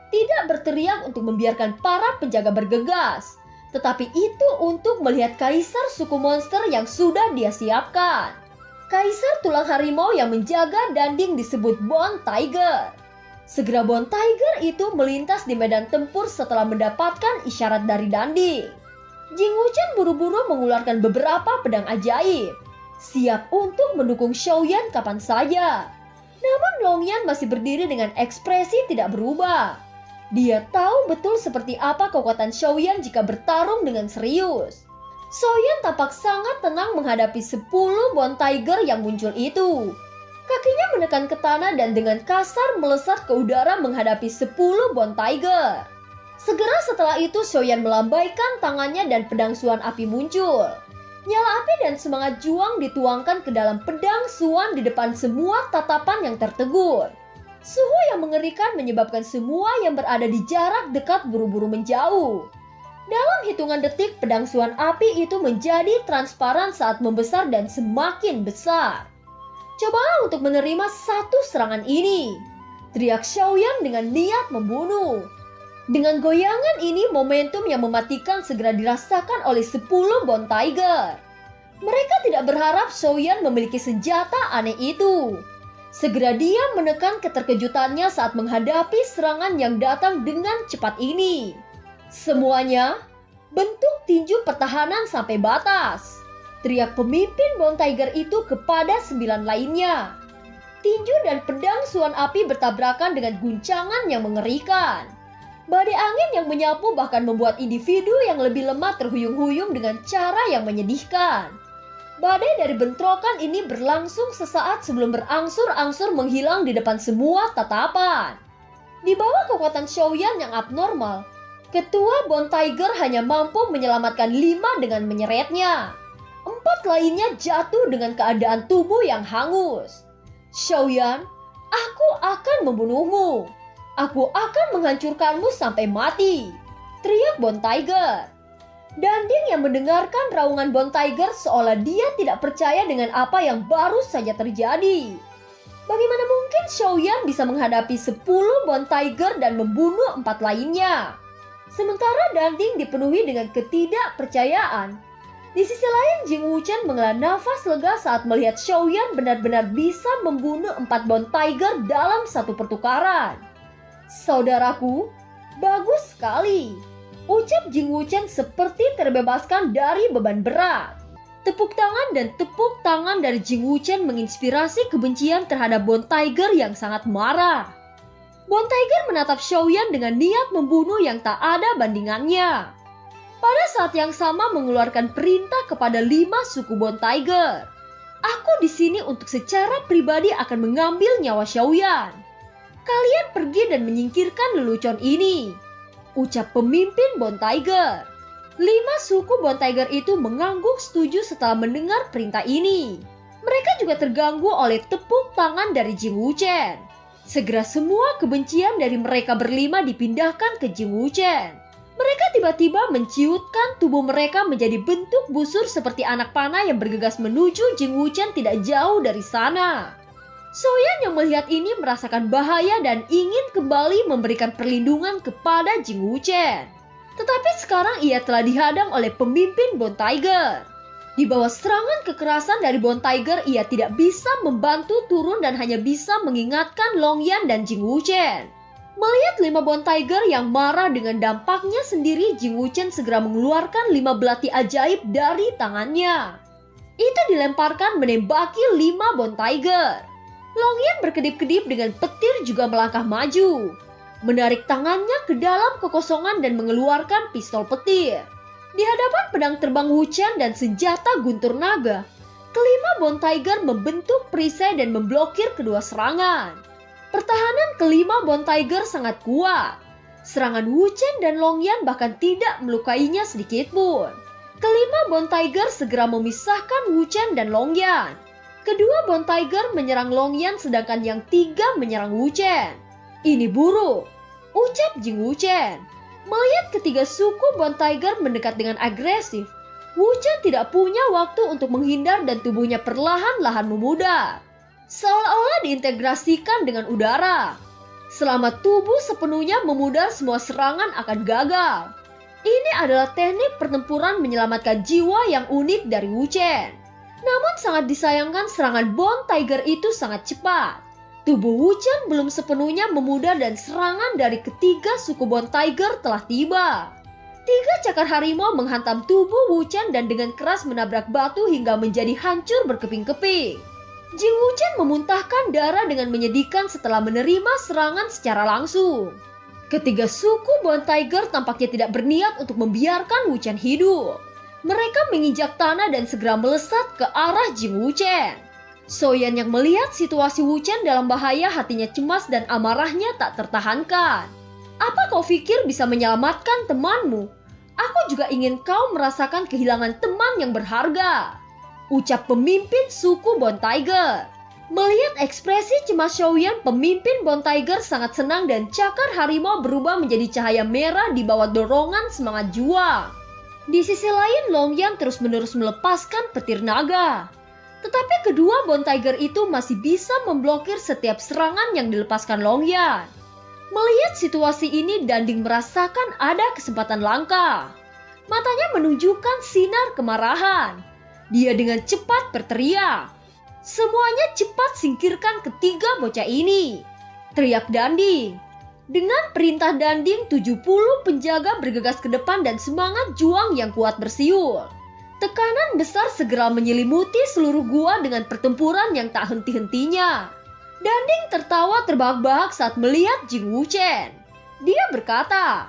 Tidak berteriak untuk membiarkan para penjaga bergegas, tetapi itu untuk melihat kaisar suku monster yang sudah dia siapkan. Kaisar tulang harimau yang menjaga Danding disebut Bone Tiger. Segera Bone Tiger itu melintas di medan tempur setelah mendapatkan isyarat dari Danding. Jing Wuchen buru-buru mengeluarkan beberapa pedang ajaib, siap untuk mendukung Xiaoyan kapan saja. Namun Longyan masih berdiri dengan ekspresi tidak berubah. Dia tahu betul seperti apa kekuatan Xiaoyan jika bertarung dengan serius. Xiaoyan tampak sangat tenang menghadapi 10 Bone Tiger yang muncul itu. Kakinya menekan ke tanah dan dengan kasar melesat ke udara menghadapi 10 Bone Tiger. Segera setelah itu Xiaoyan melambaikan tangannya dan pedang suan api muncul. Nyala api dan semangat juang dituangkan ke dalam pedang suan di depan semua tatapan yang tertegun. Suhu yang mengerikan menyebabkan semua yang berada di jarak dekat buru-buru menjauh. Dalam hitungan detik pedang suan api itu menjadi transparan saat membesar dan semakin besar. Cobalah untuk menerima satu serangan ini, teriak Xiaoyan dengan niat membunuh. Dengan goyangan ini momentum yang mematikan segera dirasakan oleh 10 Bone Tiger. Mereka tidak berharap Xiaoyan memiliki senjata aneh itu. Segera dia menekan keterkejutannya saat menghadapi serangan yang datang dengan cepat ini. Semuanya bentuk tinju pertahanan sampai batas, teriak pemimpin Bone Tiger itu kepada 9 lainnya. Tinju dan pedang suan api bertabrakan dengan guncangan yang mengerikan. Badai angin yang menyapu bahkan membuat individu yang lebih lemah terhuyung-huyung dengan cara yang menyedihkan. Badai dari bentrokan ini berlangsung sesaat sebelum berangsur-angsur menghilang di depan semua tatapan. Di bawah kekuatan Xiaoyan yang abnormal, Ketua Bone Tiger hanya mampu menyelamatkan 5 dengan menyeretnya. 4 lainnya jatuh dengan keadaan tubuh yang hangus. Xiaoyan, aku akan membunuhmu. Aku akan menghancurkanmu sampai mati, teriak Bone Tiger. Danding yang mendengarkan raungan Bone Tiger seolah dia tidak percaya dengan apa yang baru saja terjadi. Bagaimana mungkin Xiaoyan bisa menghadapi 10 Bone Tiger dan membunuh 4 lainnya? Sementara Danding dipenuhi dengan ketidakpercayaan. Di sisi lain Jing Wuchen menghela nafas lega saat melihat Xiaoyan benar-benar bisa membunuh 4 Bone Tiger dalam satu pertukaran. Saudaraku, bagus sekali, ucap Jing Wuchen seperti terbebaskan dari beban berat. Tepuk tangan dan tepuk tangan dari Jing Wuchen menginspirasi kebencian terhadap Bone Tiger yang sangat marah. Bone Tiger menatap Xiaoyan dengan niat membunuh yang tak ada bandingannya. Pada saat yang sama mengeluarkan perintah kepada 5 suku Bone Tiger. Aku di sini untuk secara pribadi akan mengambil nyawa Xiaoyan. Kalian pergi dan menyingkirkan lelucon ini, ucap pemimpin Bone Tiger. 5 suku Bone Tiger itu mengangguk setuju setelah mendengar perintah ini. Mereka juga terganggu oleh tepuk tangan dari Jing Wuchen. Segera semua kebencian dari mereka berlima dipindahkan ke Jing Wuchen. Mereka tiba-tiba menciutkan tubuh mereka menjadi bentuk busur seperti anak panah yang bergegas menuju Jing Wuchen tidak jauh dari sana. Xiaoyan yang melihat ini merasakan bahaya dan ingin kembali memberikan perlindungan kepada Jing Wuchen. Tetapi sekarang ia telah dihadang oleh pemimpin Bone Tiger. Di bawah serangan kekerasan dari Bone Tiger, ia tidak bisa membantu turun dan hanya bisa mengingatkan Longyan dan Jing Wuchen. Melihat 5 Bone Tiger yang marah dengan dampaknya sendiri, Jing Wuchen segera mengeluarkan 5 belati ajaib dari tangannya. Itu dilemparkan menembaki 5 Bone Tiger. Longyan berkedip-kedip dengan petir juga melangkah maju, menarik tangannya ke dalam kekosongan dan mengeluarkan pistol petir. Di hadapan pedang terbang Wuchen dan senjata guntur naga, kelima Bone Tiger membentuk perisai dan memblokir kedua serangan. Pertahanan kelima Bone Tiger sangat kuat. Serangan Wuchen dan Longyan bahkan tidak melukainya sedikit pun. Kelima Bone Tiger segera memisahkan Wu Chen dan Long Yan. Kedua Bone Tiger menyerang Long Yan sedangkan yang tiga menyerang Wu Chen. Ini buruk, ucap Jing Wu Chen. Melihat ketiga suku Bone Tiger mendekat dengan agresif, Wu Chen tidak punya waktu untuk menghindar dan tubuhnya perlahan-lahan memudar. Seolah-olah diintegrasikan dengan udara. Selama tubuh sepenuhnya memudar, semua serangan akan gagal. Ini adalah teknik pertempuran menyelamatkan jiwa yang unik dari Wu Chen. Namun sangat disayangkan serangan Bone Tiger itu sangat cepat. Tubuh Wu Chen belum sepenuhnya memudar dan serangan dari ketiga suku Bone Tiger telah tiba. Tiga cakar harimau menghantam tubuh Wu Chen dan dengan keras menabrak batu hingga menjadi hancur berkeping-keping. Jing Wu Chen memuntahkan darah dengan menyedihkan setelah menerima serangan secara langsung. Ketiga suku Bone Tiger tampaknya tidak berniat untuk membiarkan Wu Chen hidup. Mereka menginjak tanah dan segera melesat ke arah Jing Wu Chen. Soyan yang melihat situasi Wu Chen dalam bahaya, hatinya cemas dan amarahnya tak tertahankan. Apa kau pikir bisa menyelamatkan temanmu? Aku juga ingin kau merasakan kehilangan teman yang berharga, ucap pemimpin suku Bone Tiger. Melihat ekspresi cemas Xiaoyan, pemimpin Bone Tiger sangat senang dan cakar harimau berubah menjadi cahaya merah di bawah dorongan semangat juang. Di sisi lain, Long Yan terus-menerus melepaskan petir naga. Tetapi kedua Bone Tiger itu masih bisa memblokir setiap serangan yang dilepaskan Long Yan. Melihat situasi ini, Danding merasakan ada kesempatan langka. Matanya menunjukkan sinar kemarahan. Dia dengan cepat berteriak. Semuanya cepat singkirkan ketiga bocah ini, teriak Danding. Dengan perintah Danding, 70 penjaga bergegas ke depan dan semangat juang yang kuat bersiul. Tekanan besar segera menyelimuti seluruh gua dengan pertempuran yang tak henti-hentinya. Danding tertawa terbahak-bahak saat melihat Jing Wu Chen. Dia berkata,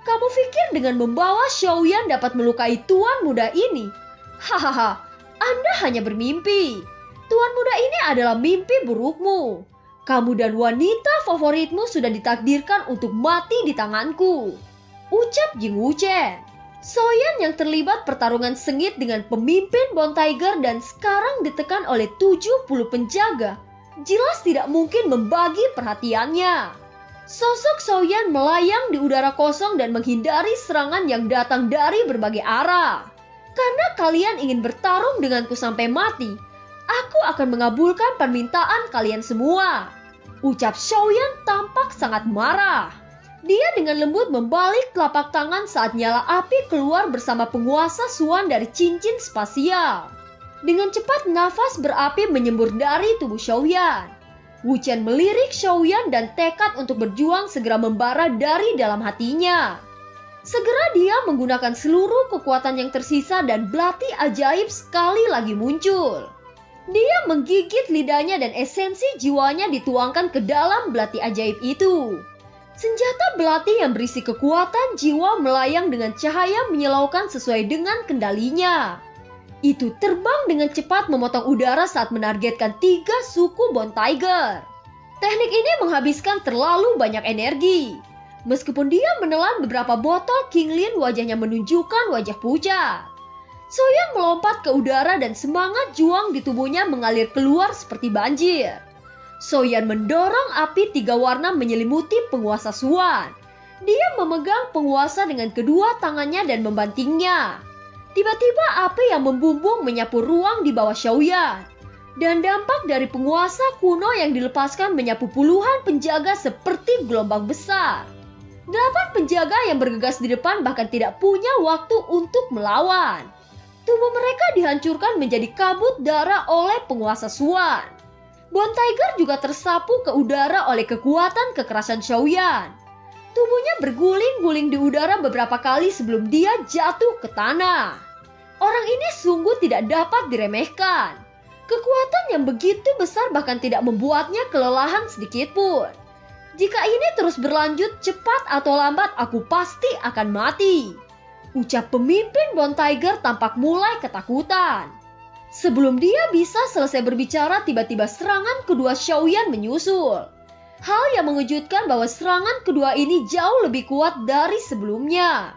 "Kamu pikir dengan membawa Xiaoyan dapat melukai tuan muda ini? Hahaha, Anda hanya bermimpi. Tuan muda ini adalah mimpi burukmu. Kamu dan wanita favoritmu sudah ditakdirkan untuk mati di tanganku," ucap Jing Wu Chen. Soyan yang terlibat pertarungan sengit dengan pemimpin Bone Tiger dan sekarang ditekan oleh 70 penjaga, jelas tidak mungkin membagi perhatiannya. Sosok Soyan melayang di udara kosong dan menghindari serangan yang datang dari berbagai arah. Karena kalian ingin bertarung denganku sampai mati, aku akan mengabulkan permintaan kalian semua, ucap Xiaoyan tampak sangat marah. Dia dengan lembut membalik telapak tangan saat nyala api keluar bersama penguasa Suan dari cincin spasial. Dengan cepat nafas berapi menyembur dari tubuh Xiaoyan. Wu Chen melirik Xiaoyan dan tekad untuk berjuang segera membara dari dalam hatinya. Segera dia menggunakan seluruh kekuatan yang tersisa dan belati ajaib sekali lagi muncul. Dia menggigit lidahnya dan esensi jiwanya dituangkan ke dalam belati ajaib itu. Senjata belati yang berisi kekuatan jiwa melayang dengan cahaya menyilaukan sesuai dengan kendalinya. Itu terbang dengan cepat memotong udara saat menargetkan 3 suku Bone Tiger. Teknik ini menghabiskan terlalu banyak energi. Meskipun dia menelan beberapa botol King Lin, wajahnya menunjukkan wajah pucat. Soyan melompat ke udara dan semangat juang di tubuhnya mengalir keluar seperti banjir. Soyan mendorong api 3 warna menyelimuti penguasa Suan. Dia memegang penguasa dengan kedua tangannya dan membantingnya. Tiba-tiba api yang membumbung menyapu ruang di bawah Xiaoyan. Dan dampak dari penguasa kuno yang dilepaskan menyapu puluhan penjaga seperti gelombang besar. 8 penjaga yang bergegas di depan bahkan tidak punya waktu untuk melawan. Tubuh mereka dihancurkan menjadi kabut darah oleh penguasa Suan. Bone Tiger juga tersapu ke udara oleh kekuatan kekerasan Xiaoyan. Tubuhnya berguling-guling di udara beberapa kali sebelum dia jatuh ke tanah. Orang ini sungguh tidak dapat diremehkan. Kekuatan yang begitu besar bahkan tidak membuatnya kelelahan sedikit pun. Jika ini terus berlanjut, cepat atau lambat aku pasti akan mati, ucap pemimpin Bone Tiger tampak mulai ketakutan. Sebelum dia bisa selesai berbicara, tiba-tiba serangan kedua Xiaoyan menyusul. Hal yang mengejutkan bahwa serangan kedua ini jauh lebih kuat dari sebelumnya.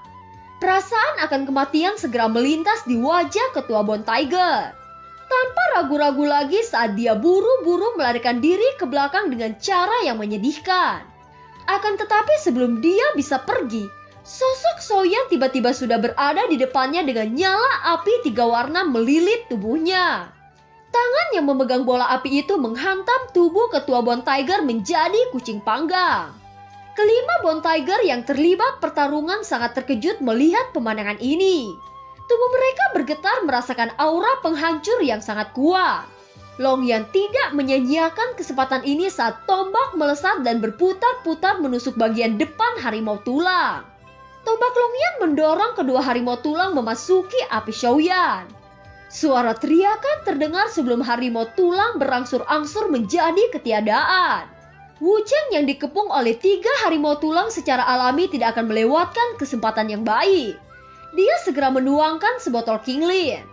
Perasaan akan kematian segera melintas di wajah Ketua Bond Tiger. Tanpa ragu-ragu lagi saat dia buru-buru melarikan diri ke belakang dengan cara yang menyedihkan. Akan tetapi sebelum dia bisa pergi, sosok Xiaoyan tiba-tiba sudah berada di depannya dengan nyala api 3 warna melilit tubuhnya. Tangan yang memegang bola api itu menghantam tubuh Ketua Bond Tiger menjadi kucing panggang. Kelima Bond Tiger yang terlibat pertarungan sangat terkejut melihat pemandangan ini. Tubuh mereka bergetar merasakan aura penghancur yang sangat kuat. Longyan tidak menyia-nyiakan kesempatan ini saat tombak melesat dan berputar-putar menusuk bagian depan harimau tulang. Tombak Longyan mendorong kedua harimau tulang memasuki api Xiaoyan. Suara teriakan terdengar sebelum harimau tulang berangsur-angsur menjadi ketiadaan. Wu Chen yang dikepung oleh 3 harimau tulang secara alami tidak akan melewatkan kesempatan yang baik. Dia segera menuangkan sebotol Qingling.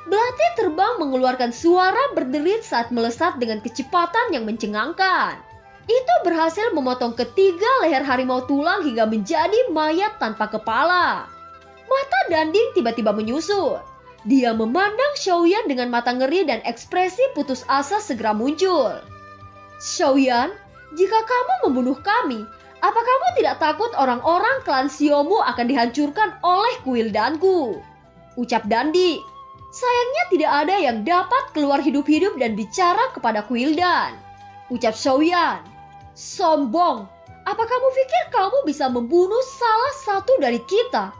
Belati terbang mengeluarkan suara berderit saat melesat dengan kecepatan yang mencengangkan. Itu berhasil memotong ketiga leher harimau tulang hingga menjadi mayat tanpa kepala. Mata Danding tiba-tiba menyusut. Dia memandang Xiaoyan dengan mata ngeri dan ekspresi putus asa segera muncul. Xiaoyan, jika kamu membunuh kami, apa kamu tidak takut orang-orang klan Xiaomu akan dihancurkan oleh kuil danku? Ucap Dandi. Sayangnya tidak ada yang dapat keluar hidup-hidup dan bicara kepada kuil dan. Ucap Xiaoyan. Sombong, apa kamu pikir kamu bisa membunuh salah satu dari kita?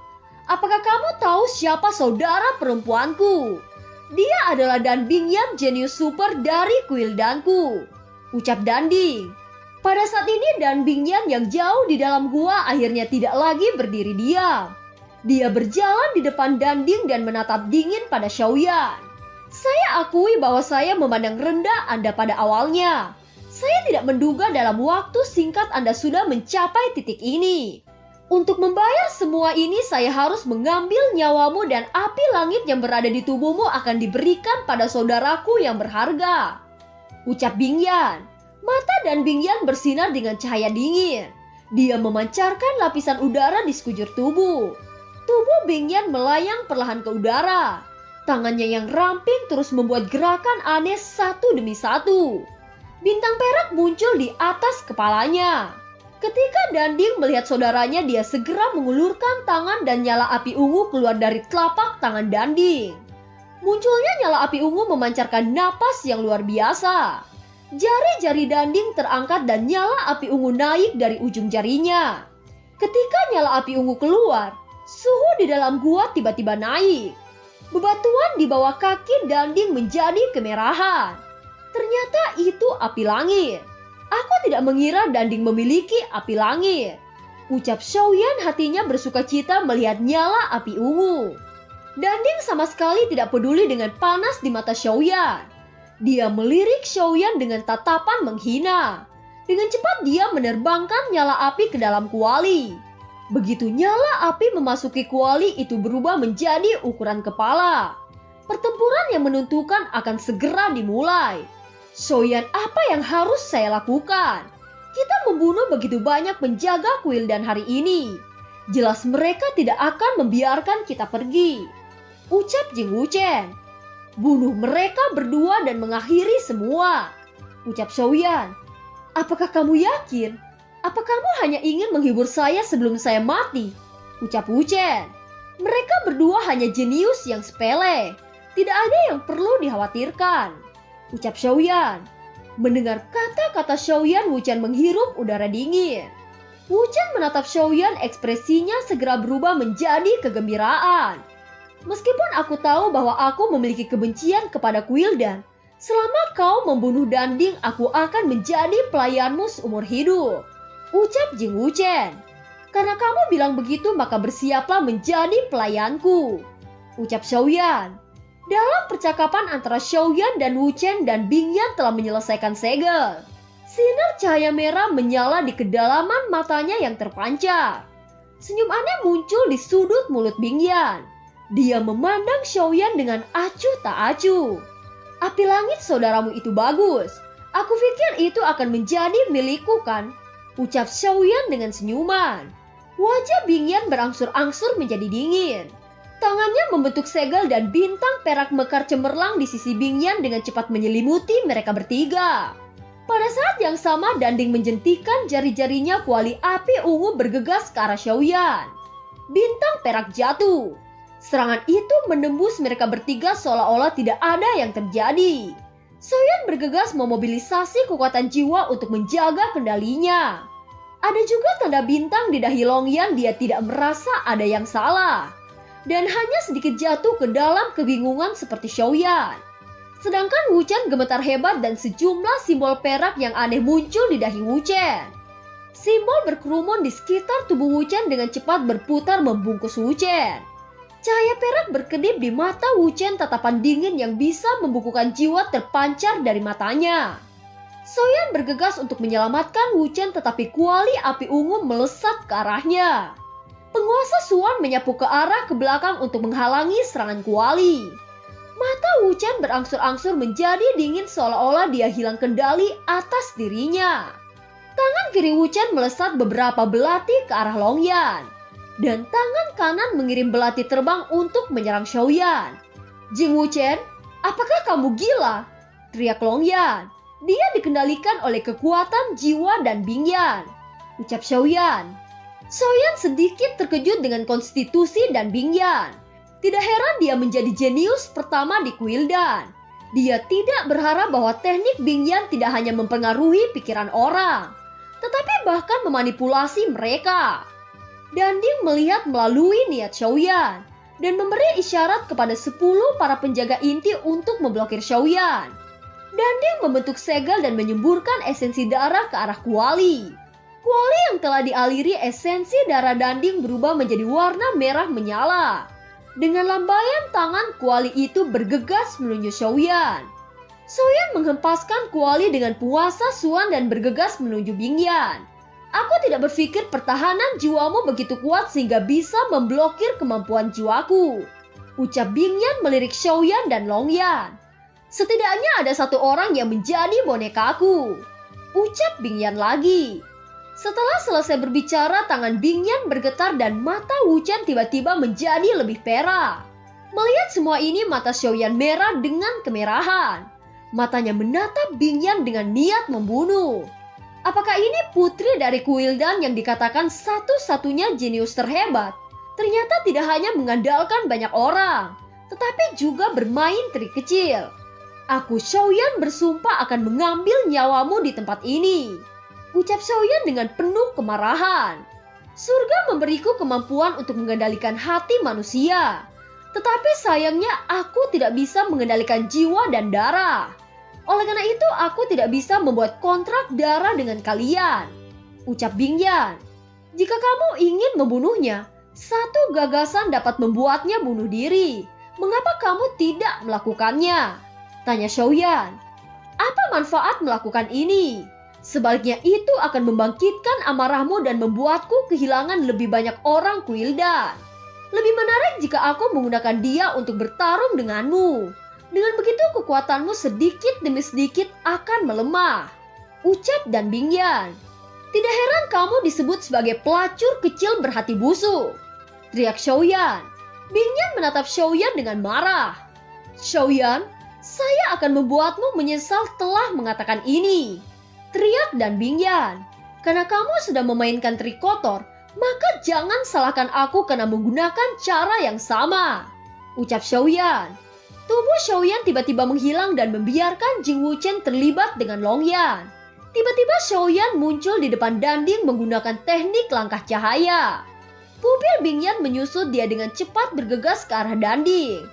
Apakah kamu tahu siapa saudara perempuanku? Dia adalah Dan Bingyan, jenius super dari kuil danku. Ucap Dandi. Pada saat ini Dan Bingyan yang jauh di dalam gua akhirnya tidak lagi berdiri diam. Dia berjalan di depan Danding dan menatap dingin pada Xiaoyan. Saya akui bahwa saya memandang rendah Anda pada awalnya. Saya tidak menduga dalam waktu singkat Anda sudah mencapai titik ini. Untuk membayar semua ini saya harus mengambil nyawamu dan api langit yang berada di tubuhmu akan diberikan pada saudaraku yang berharga. Ucap Bingyan. Mata Dan Bingyan bersinar dengan cahaya dingin. Dia memancarkan lapisan udara di sekujur tubuh. Tubuh Bingyan melayang perlahan ke udara. Tangannya yang ramping terus membuat gerakan aneh satu demi satu. Bintang perak muncul di atas kepalanya. Ketika Danding melihat saudaranya, dia segera mengulurkan tangan dan nyala api ungu keluar dari telapak tangan Danding. Munculnya nyala api ungu memancarkan napas yang luar biasa. Jari-jari Danding terangkat dan nyala api ungu naik dari ujung jarinya. Ketika nyala api ungu keluar, suhu di dalam gua tiba-tiba naik. Bebatuan di bawah kaki Danding menjadi kemerahan. Ternyata itu api langit. Aku tidak mengira Danding memiliki api langit. Ucap Xiaoyan, hatinya bersuka cita melihat nyala api ungu. Danding sama sekali tidak peduli dengan panas di mata Xiaoyan. Dia melirik Xiaoyan dengan tatapan menghina. Dengan cepat dia menerbangkan nyala api ke dalam kuali. Begitu nyala api memasuki kuali itu berubah menjadi ukuran kepala. Pertempuran yang menentukan akan segera dimulai. Xiaoyan, apa yang harus saya lakukan? Kita membunuh begitu banyak penjaga kuil dan hari ini. Jelas mereka tidak akan membiarkan kita pergi. Ucap Jing Wuchen. Bunuh mereka berdua dan mengakhiri semua. Ucap Xiaoyan. Apakah kamu yakin? Apa kamu hanya ingin menghibur saya sebelum saya mati? Ucap Wuchen. Mereka berdua hanya jenius yang sepele. Tidak ada yang perlu dikhawatirkan. Ucap Xiaoyan. Mendengar kata-kata Xiaoyan, Wuchen menghirup udara dingin. Wuchen menatap Xiaoyan, ekspresinya segera berubah menjadi kegembiraan. Meskipun aku tahu bahwa aku memiliki kebencian kepada Kuildan, selama kau membunuh Danding, aku akan menjadi pelayanmu seumur hidup. Ucap Jing Wuchen. Karena kamu bilang begitu, maka bersiaplah menjadi pelayanku. Ucap Xiaoyan. Dalam percakapan antara Xiaoyan dan Wuchen, dan Bingyan telah menyelesaikan segel. Sinar cahaya merah menyala di kedalaman matanya yang terpancar. Senyum aneh muncul di sudut mulut Bingyan. Dia memandang Xiaoyan dengan acuh tak acuh. Api langit saudaramu itu bagus. Aku pikir itu akan menjadi milikku kan? Ucap Xiaoyan dengan senyuman. Wajah Bingyan berangsur-angsur menjadi dingin. Tangannya membentuk segel dan bintang perak mekar cemerlang di sisi Bingyan dengan cepat menyelimuti mereka bertiga. Pada saat yang sama, Danding menjentikan jari-jarinya, kuali api ungu bergegas ke arah Xiaoyan. Bintang perak jatuh. Serangan itu menembus mereka bertiga seolah-olah tidak ada yang terjadi. Xiaoyan bergegas memobilisasi kekuatan jiwa untuk menjaga kendalinya. Ada juga tanda bintang di dahi Longyan, dia tidak merasa ada yang salah. Dan hanya sedikit jatuh ke dalam kebingungan seperti Xiaoyan. Sedangkan Wu Chen gemetar hebat dan sejumlah simbol perak yang aneh muncul di dahi Wu Chen. Simbol berkerumun di sekitar tubuh Wu Chen dengan cepat berputar membungkus Wu Chen. Cahaya perak berkedip di mata Wu Chen, tatapan dingin yang bisa membukukan jiwa terpancar dari matanya. Xiaoyan bergegas untuk menyelamatkan Wu Chen, tetapi kuali api ungu melesat ke arahnya. Penguasa Suan menyapu ke arah ke belakang untuk menghalangi serangan kuali. Mata Wu Chen berangsur-angsur menjadi dingin seolah-olah dia hilang kendali atas dirinya. Tangan kiri Wu Chen melesat beberapa belati ke arah Longyan. Dan tangan kanan mengirim belati terbang untuk menyerang Xiaoyan. Jing Wu Chen, apakah kamu gila? Teriak Longyan. Dia dikendalikan oleh kekuatan jiwa dan Bingyan. Ucap Xiaoyan. Xiaoyan sedikit terkejut dengan konstitusi dan Bingyan. Tidak heran dia menjadi jenius pertama di Kuildan. Dia tidak berharap bahwa teknik Bingyan tidak hanya mempengaruhi pikiran orang, tetapi bahkan memanipulasi mereka. Danding melihat melalui niat Xiaoyan dan memberi isyarat kepada 10 para penjaga inti untuk memblokir Xiaoyan. Danding membentuk segel dan menyemburkan esensi darah ke arah kuali. Kuali yang telah dialiri esensi darah Danding berubah menjadi warna merah menyala. Dengan lambaian tangan, kuali itu bergegas menuju Xiaoyan. Xiaoyan menghempaskan kuali dengan puasa Suan dan bergegas menuju Bingyan. Aku tidak berpikir pertahanan jiwamu begitu kuat sehingga bisa memblokir kemampuan jiwaku. Ucap Bingyan melirik Xiaoyan dan Longyan. Setidaknya ada satu orang yang menjadi bonekaku. Ucap Bingyan lagi. Setelah selesai berbicara, tangan Bingyan bergetar dan mata Wu Chen tiba-tiba menjadi lebih perak. Melihat semua ini, mata Xiaoyan merah dengan kemerahan. Matanya menatap Bingyan dengan niat membunuh. Apakah ini putri dari Kuildan yang dikatakan satu-satunya jenius terhebat? Ternyata tidak hanya mengandalkan banyak orang, tetapi juga bermain trik kecil. Aku Xiaoyan bersumpah akan mengambil nyawamu di tempat ini. Ucap Xiaoyan dengan penuh kemarahan. Surga memberiku kemampuan untuk mengendalikan hati manusia. Tetapi sayangnya aku tidak bisa mengendalikan jiwa dan darah. Oleh karena itu aku tidak bisa membuat kontrak darah dengan kalian. Ucap Bingyan. Jika kamu ingin membunuhnya, satu gagasan dapat membuatnya bunuh diri. Mengapa kamu tidak melakukannya? Tanya Xiaoyan. Apa manfaat melakukan ini? Sebaliknya itu akan membangkitkan amarahmu dan membuatku kehilangan lebih banyak orang Kuildan. Lebih menarik jika aku menggunakan dia untuk bertarung denganmu. Dengan begitu kekuatanmu sedikit demi sedikit akan melemah. Ucap dan Bingyan. Tidak heran kamu disebut sebagai pelacur kecil berhati busuk. Teriak Xiaoyan. Bingyan menatap Xiaoyan dengan marah. Xiaoyan, saya akan membuatmu menyesal telah mengatakan ini. Teriak dan Bingyan. Karena kamu sudah memainkan trik kotor, maka jangan salahkan aku karena menggunakan cara yang sama. Ucap Xiaoyan. Tubuh Xiaoyan tiba-tiba menghilang dan membiarkan Jing Wu Chen terlibat dengan Longyan. Tiba-tiba Xiaoyan muncul di depan Danding menggunakan teknik langkah cahaya. Pupil Bingyan menyusut dia dengan cepat bergegas ke arah Danding.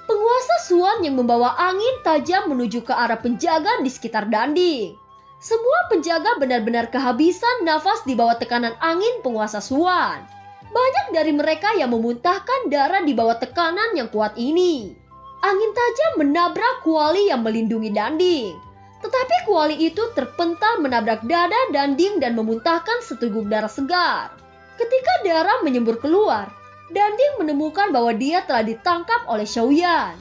Penguasa Suan yang membawa angin tajam menuju ke arah penjaga di sekitar Danding. Semua penjaga benar-benar kehabisan nafas di bawah tekanan angin penguasa Suan. Banyak dari mereka yang memuntahkan darah di bawah tekanan yang kuat ini. Angin tajam menabrak kuali yang melindungi Danding. Tetapi kuali itu terpental menabrak dada Danding dan memuntahkan seteguk darah segar. Ketika darah menyembur keluar, Danding menemukan bahwa dia telah ditangkap oleh Xiaoyan.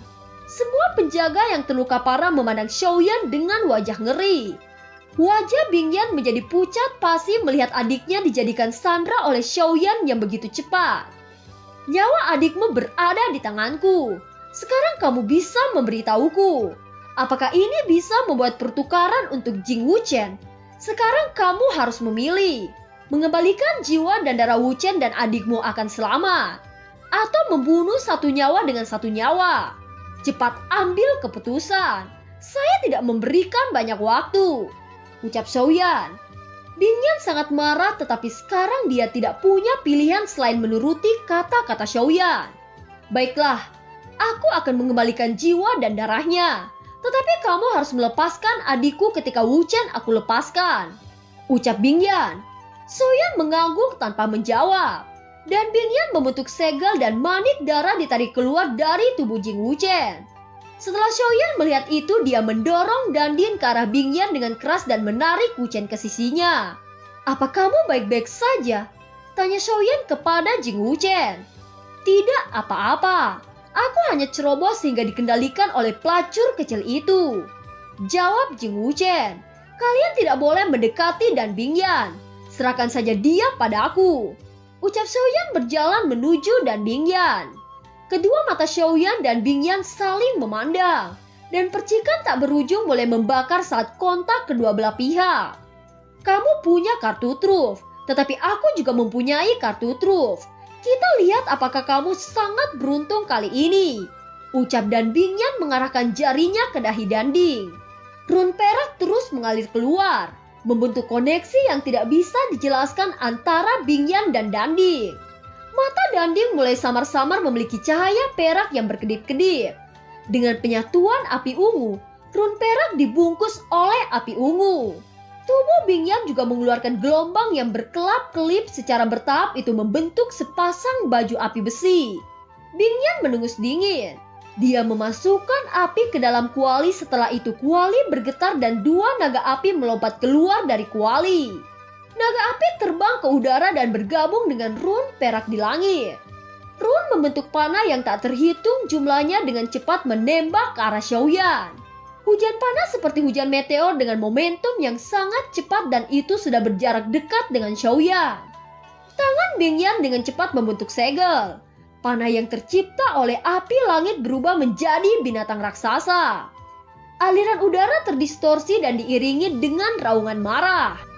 Semua penjaga yang terluka parah memandang Xiaoyan dengan wajah ngeri. Wajah Bingyan menjadi pucat pasi melihat adiknya dijadikan sandera oleh Xiaoyan yang begitu cepat. Nyawa adikmu berada di tanganku. Sekarang kamu bisa memberitahuku. Apakah ini bisa membuat pertukaran untuk Jing Wuchen? Sekarang kamu harus memilih. Mengembalikan jiwa dan darah Wuchen dan adikmu akan selamat. Atau membunuh satu nyawa dengan satu nyawa. Cepat ambil keputusan. Saya tidak memberikan banyak waktu, ucap Xiaoyan. Bingyan sangat marah tetapi sekarang dia tidak punya pilihan selain menuruti kata-kata Xiaoyan. Baiklah, aku akan mengembalikan jiwa dan darahnya. Tetapi kamu harus melepaskan adikku ketika Wuchen aku lepaskan, ucap Bingyan. Xiaoyan mengangguk tanpa menjawab. Dan Bingyan membentuk segel dan manik darah ditarik keluar dari tubuh Jing Wuchen. Setelah Xiaoyan melihat itu, dia mendorong Dandin ke arah Bingyan dengan keras dan menarik Wuchen ke sisinya. Apa kamu baik-baik saja? Tanya Xiaoyan kepada Jing Wuchen. Tidak apa-apa. Aku hanya ceroboh sehingga dikendalikan oleh pelacur kecil itu, jawab Jing Wuchen. Kalian tidak boleh mendekati Dan Bingyan. Serahkan saja dia padaku, ucap Xiaoyan berjalan menuju Dan Bingyan. Kedua mata Xiaoyan dan Bingyan saling memandang, dan percikan tak berujung mulai membakar saat kontak kedua belah pihak. Kamu punya kartu truf, tetapi aku juga mempunyai kartu truf. Kita lihat apakah kamu sangat beruntung kali ini, ucap Dan Bingyan mengarahkan jarinya ke dahi Danding. Run perak terus mengalir keluar, membentuk koneksi yang tidak bisa dijelaskan antara Bingyan dan Danding. Mata Danding mulai samar-samar memiliki cahaya perak yang berkedip-kedip. Dengan penyatuan api ungu, run perak dibungkus oleh api ungu. Tubuh Bingyan juga mengeluarkan gelombang yang berkelap-kelip secara bertahap itu membentuk sepasang baju api besi. Bingyan mendengus dingin. Dia memasukkan api ke dalam kuali, setelah itu kuali bergetar dan dua naga api melompat keluar dari kuali. Naga api terbang ke udara dan bergabung dengan run perak di langit. Run membentuk panah yang tak terhitung jumlahnya dengan cepat menembak ke arah Xiaoyan. Hujan panah seperti hujan meteor dengan momentum yang sangat cepat dan itu sudah berjarak dekat dengan Xiaoyan. Tangan Bingyan dengan cepat membentuk segel. Panah yang tercipta oleh api langit berubah menjadi binatang raksasa. Aliran udara terdistorsi dan diiringi dengan raungan marah.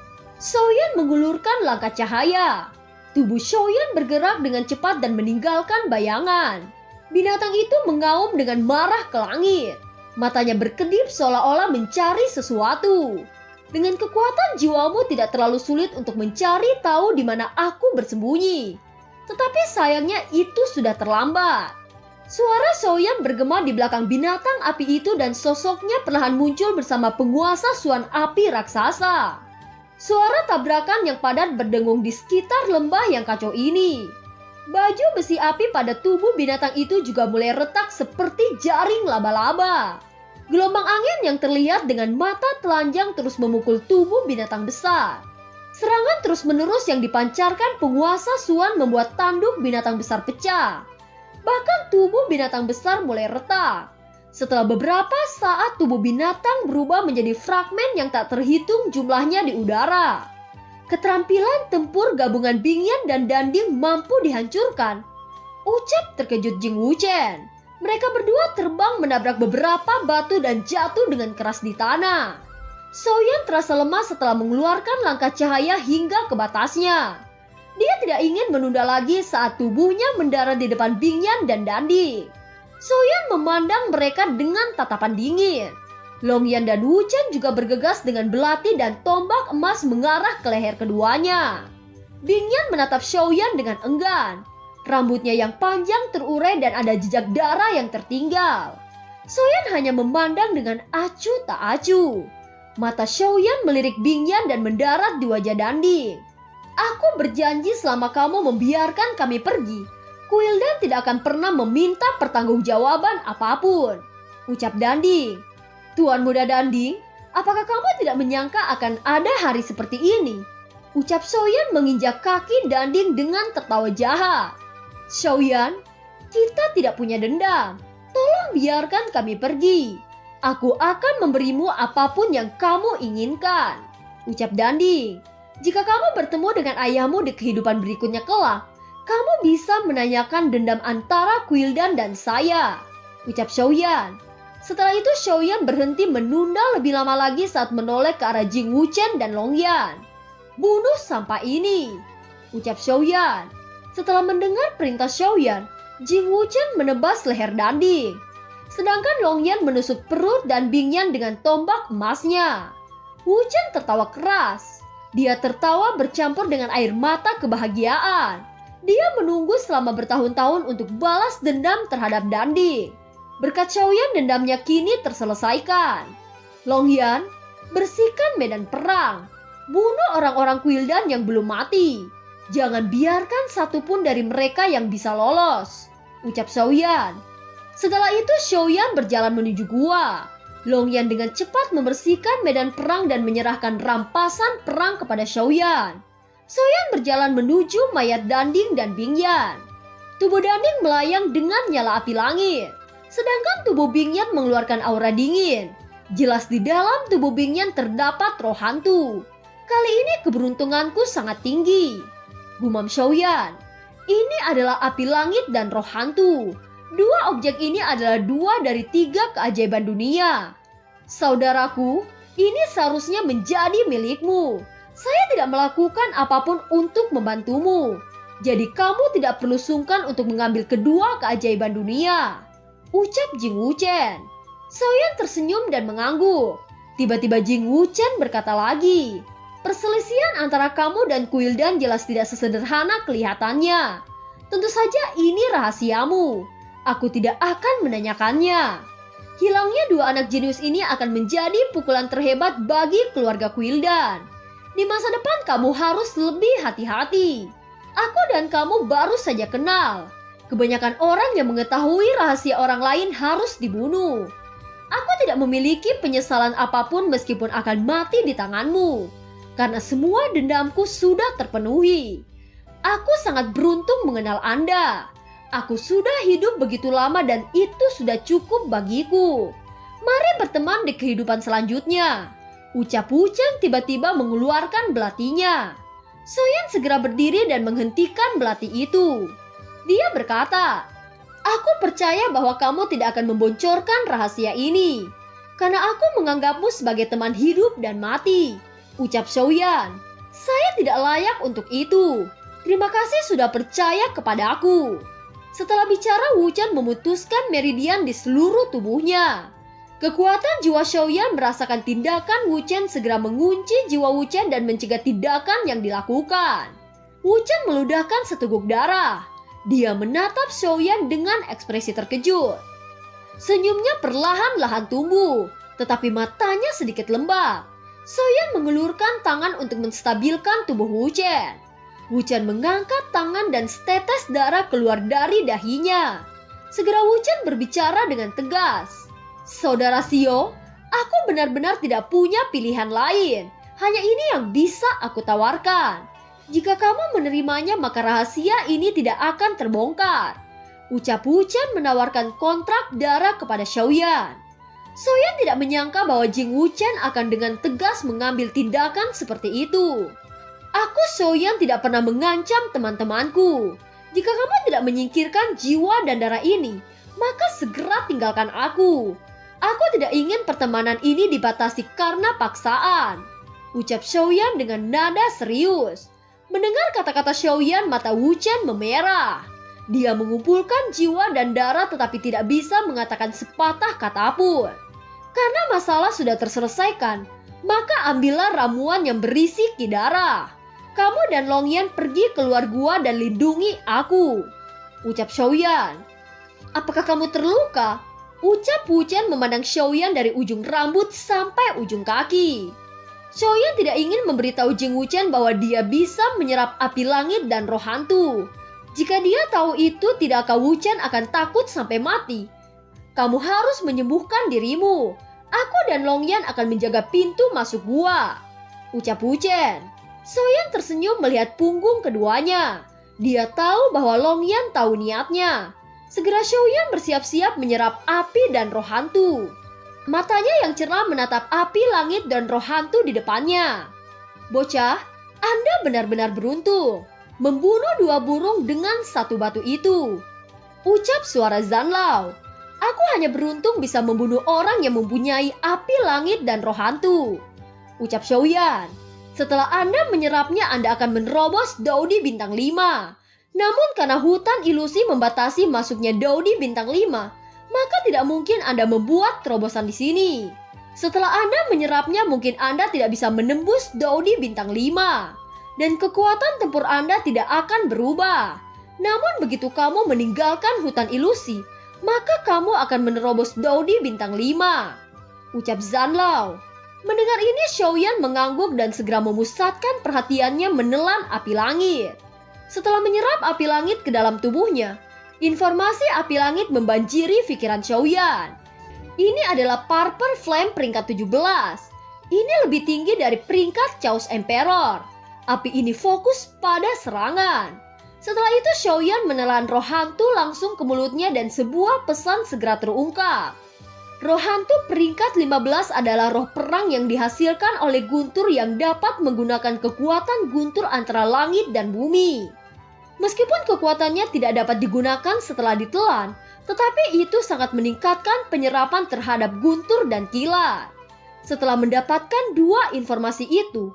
Xiaoyan mengulurkan langkah cahaya. Tubuh Xiaoyan bergerak dengan cepat dan meninggalkan bayangan. Binatang itu mengaum dengan marah ke langit. Matanya berkedip seolah-olah mencari sesuatu. Dengan kekuatan jiwamu tidak terlalu sulit untuk mencari tahu di mana aku bersembunyi. Tetapi sayangnya itu sudah terlambat. Suara Xiaoyan bergema di belakang binatang api itu dan sosoknya perlahan muncul bersama penguasa Suan api raksasa. Suara tabrakan yang padat berdengung di sekitar lembah yang kacau ini. Baju besi api pada tubuh binatang itu juga mulai retak seperti jaring laba-laba. Gelombang angin yang terlihat dengan mata telanjang terus memukul tubuh binatang besar. Serangan terus-menerus yang dipancarkan penguasa Suan membuat tanduk binatang besar pecah. Bahkan tubuh binatang besar mulai retak. Setelah beberapa saat tubuh binatang berubah menjadi fragmen yang tak terhitung jumlahnya di udara. Keterampilan tempur gabungan Bingyan dan Danding mampu dihancurkan, ucap terkejut Jing Wuchen. Mereka berdua terbang menabrak beberapa batu dan jatuh dengan keras di tanah. Xiaoyan terasa lemah setelah mengeluarkan langkah cahaya hingga ke batasnya. Dia tidak ingin menunda lagi saat tubuhnya mendarat di depan Bingyan dan Danding. Xiaoyan memandang mereka dengan tatapan dingin. Longyan dan Wuchen juga bergegas dengan belati dan tombak emas mengarah ke leher keduanya. Bingyan menatap Xiaoyan dengan enggan. Rambutnya yang panjang terurai dan ada jejak darah yang tertinggal. Xiaoyan hanya memandang dengan acuh tak acuh. Mata Xiaoyan melirik Bingyan dan mendarat di wajah Danding. Aku berjanji selama kamu membiarkan kami pergi, Kuildan tidak akan pernah meminta pertanggungjawaban apapun, ucap Danding. Tuan muda Danding, apakah kamu tidak menyangka akan ada hari seperti ini? Ucap Xiaoyan menginjak kaki Danding dengan tertawa jahat. Xiaoyan, kita tidak punya dendam. Tolong biarkan kami pergi. Aku akan memberimu apapun yang kamu inginkan, ucap Danding. Jika kamu bertemu dengan ayahmu di kehidupan berikutnya kelak, kamu bisa menanyakan dendam antara Quildan dan saya, ucap Xiaoyan. Setelah itu Xiaoyan berhenti menunda lebih lama lagi saat menoleh ke arah Jing Wuchen dan Longyan. Bunuh sampah ini, ucap Xiaoyan. Setelah mendengar perintah Xiaoyan, Jing Wuchen menebas leher Danding. Sedangkan Longyan menusuk perut dan Bingyan dengan tombak emasnya. Wuchen tertawa keras. Dia tertawa bercampur dengan air mata kebahagiaan. Dia menunggu selama bertahun-tahun untuk balas dendam terhadap Danding. Berkat Xiaoyan dendamnya kini terselesaikan. Longyan, bersihkan medan perang. Bunuh orang-orang Quildan yang belum mati. Jangan biarkan satupun dari mereka yang bisa lolos, ucap Xiaoyan. Setelah itu Xiaoyan berjalan menuju gua. Longyan dengan cepat membersihkan medan perang dan menyerahkan rampasan perang kepada Xiaoyan. Xiaoyan berjalan menuju mayat Danding dan Bingyan. Tubuh Danding melayang dengan nyala api langit, sedangkan tubuh Bingyan mengeluarkan aura dingin. Jelas di dalam tubuh Bingyan terdapat roh hantu. Kali ini keberuntunganku sangat tinggi, gumam Xiaoyan. Ini adalah api langit dan roh hantu. Dua objek ini adalah 2 dari 3 keajaiban dunia. Saudaraku, ini seharusnya menjadi milikmu. Saya tidak melakukan apapun untuk membantumu. Jadi kamu tidak perlu sungkan untuk mengambil kedua keajaiban dunia, ucap Jing Wuchen. Xiaoyan tersenyum dan mengangguk. Tiba-tiba Jing Wuchen berkata lagi, perselisihan antara kamu dan Quildan jelas tidak sesederhana kelihatannya. Tentu saja ini rahasiamu. Aku tidak akan menanyakannya. Hilangnya 2 anak jenius ini akan menjadi pukulan terhebat bagi keluarga Quildan. Di masa depan kamu harus lebih hati-hati. Aku dan kamu baru saja kenal. Kebanyakan orang yang mengetahui rahasia orang lain harus dibunuh. Aku tidak memiliki penyesalan apapun meskipun akan mati di tanganmu. Karena semua dendamku sudah terpenuhi. Aku sangat beruntung mengenal Anda. Aku sudah hidup begitu lama dan itu sudah cukup bagiku. Mari berteman di kehidupan selanjutnya, ucap Wuchen tiba-tiba mengeluarkan belatinya. Xiaoyan segera berdiri dan menghentikan belati itu. Dia berkata, aku percaya bahwa kamu tidak akan membocorkan rahasia ini. Karena aku menganggapmu sebagai teman hidup dan mati, ucap Xiaoyan. Saya tidak layak untuk itu. Terima kasih sudah percaya kepadaku. Setelah bicara, Wuchen memutuskan meridian di seluruh tubuhnya. Kekuatan jiwa Xiaoyan merasakan tindakan Wuchen segera mengunci jiwa Wuchen dan mencegah tindakan yang dilakukan. Wuchen meludahkan seteguk darah. Dia menatap Xiaoyan dengan ekspresi terkejut. Senyumnya perlahan-lahan tumbuh, tetapi matanya sedikit lembab. Xiaoyan mengulurkan tangan untuk menstabilkan tubuh Wuchen. Wuchen mengangkat tangan dan setetes darah keluar dari dahinya. Segera Wuchen berbicara dengan tegas. Saudara Xiao, aku benar-benar tidak punya pilihan lain. Hanya ini yang bisa aku tawarkan. Jika kamu menerimanya maka rahasia ini tidak akan terbongkar. Ucap Wuchen menawarkan kontrak darah kepada Xiaoyan. Xiaoyan tidak menyangka bahwa Jing Wuchen akan dengan tegas mengambil tindakan seperti itu. Aku Xiaoyan tidak pernah mengancam teman-temanku. Jika kamu tidak menyingkirkan jiwa dan darah ini, maka segera tinggalkan aku. Aku tidak ingin pertemanan ini dibatasi karena paksaan, ucap Xiaoyan dengan nada serius. Mendengar kata-kata Xiaoyan, mata Wuchen memerah. Dia mengumpulkan jiwa dan darah tetapi tidak bisa mengatakan sepatah kata pun. Karena masalah sudah terselesaikan, maka ambillah ramuan yang berisi ki darah. Kamu dan Longyan pergi keluar gua dan lindungi aku, ucap Xiaoyan. Apakah kamu terluka? Ucap Wuchen memandang Xiaoyan dari ujung rambut sampai ujung kaki. Xiaoyan tidak ingin memberitahu Jing Wuchen bahwa dia bisa menyerap api langit dan roh hantu. Jika dia tahu itu, tidakkah Wuchen akan takut sampai mati? Kamu harus menyembuhkan dirimu. Aku dan Longyan akan menjaga pintu masuk gua, ucap Wuchen. Xiaoyan tersenyum melihat punggung keduanya. Dia tahu bahwa Longyan tahu niatnya. Segera Xiaoyan bersiap-siap menyerap api dan roh hantu. Matanya yang cerah menatap api langit dan roh hantu di depannya. Bocah, Anda benar-benar beruntung. Membunuh 2 burung dengan 1 batu itu. Ucap suara Zanlao. Aku hanya beruntung bisa membunuh orang yang mempunyai api langit dan roh hantu. Ucap Xiaoyan. Setelah Anda menyerapnya, Anda akan menerobos Daudi bintang 5. Namun karena hutan ilusi membatasi masuknya Daudi bintang 5, maka tidak mungkin Anda membuat terobosan di sini. Setelah Anda menyerapnya, mungkin Anda tidak bisa menembus Daudi bintang 5. Dan kekuatan tempur Anda tidak akan berubah. Namun begitu kamu meninggalkan hutan ilusi, maka kamu akan menerobos Daudi bintang 5. Ucap Zanlao. Mendengar ini, Xiaoyan mengangguk dan segera memusatkan perhatiannya menelan api langit. Setelah menyerap api langit ke dalam tubuhnya, informasi api langit membanjiri pikiran Xiaoyan. Ini adalah Purple Flame peringkat 17. Ini lebih tinggi dari peringkat Chaos Emperor. Api ini fokus pada serangan. Setelah itu Xiaoyan menelan roh hantu langsung ke mulutnya dan sebuah pesan segera terungkap. Roh hantu peringkat 15 adalah roh perang yang dihasilkan oleh guntur yang dapat menggunakan kekuatan guntur antara langit dan bumi. Meskipun kekuatannya tidak dapat digunakan setelah ditelan, tetapi itu sangat meningkatkan penyerapan terhadap guntur dan kilat. Setelah mendapatkan 2 informasi itu,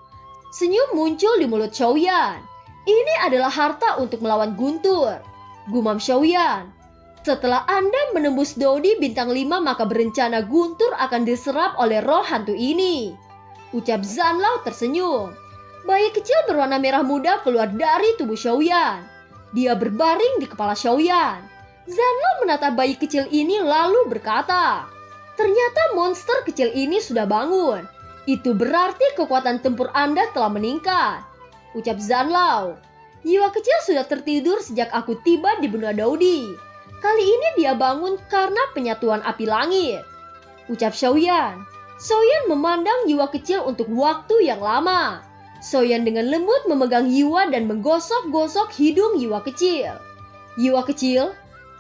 senyum muncul di mulut Xiaoyan. Ini adalah harta untuk melawan guntur. Gumam Xiaoyan. Setelah Anda menembus Daudi bintang 5, maka berencana guntur akan diserap oleh roh hantu ini. Ucap Zanlao tersenyum. Bayi kecil berwarna merah muda keluar dari tubuh Xiaoyan. Dia berbaring di kepala Xiaoyan. Zanlao menatap bayi kecil ini lalu berkata, ternyata monster kecil ini sudah bangun. Itu berarti kekuatan tempur Anda telah meningkat. Ucap Zanlao. Jiwa kecil sudah tertidur sejak aku tiba di benua Daudi. Kali ini dia bangun karena penyatuan api langit. Ucap Xiaoyan. Xiaoyan memandang Jiwa kecil untuk waktu yang lama. Xiaoyan dengan lembut memegang Jiwa dan menggosok-gosok hidung Jiwa kecil. Jiwa kecil,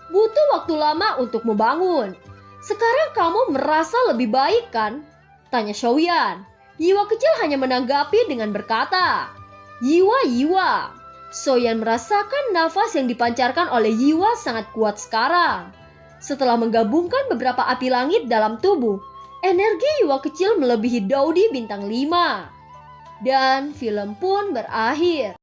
butuh waktu lama untuk membangun. Sekarang kamu merasa lebih baik kan? Tanya Xiaoyan. Jiwa kecil hanya menanggapi dengan berkata, Jiwa. Xiaoyan merasakan nafas yang dipancarkan oleh Jiwa sangat kuat sekarang. Setelah menggabungkan beberapa api langit dalam tubuh, energi Jiwa kecil melebihi Daudi bintang 5. Dan film pun berakhir.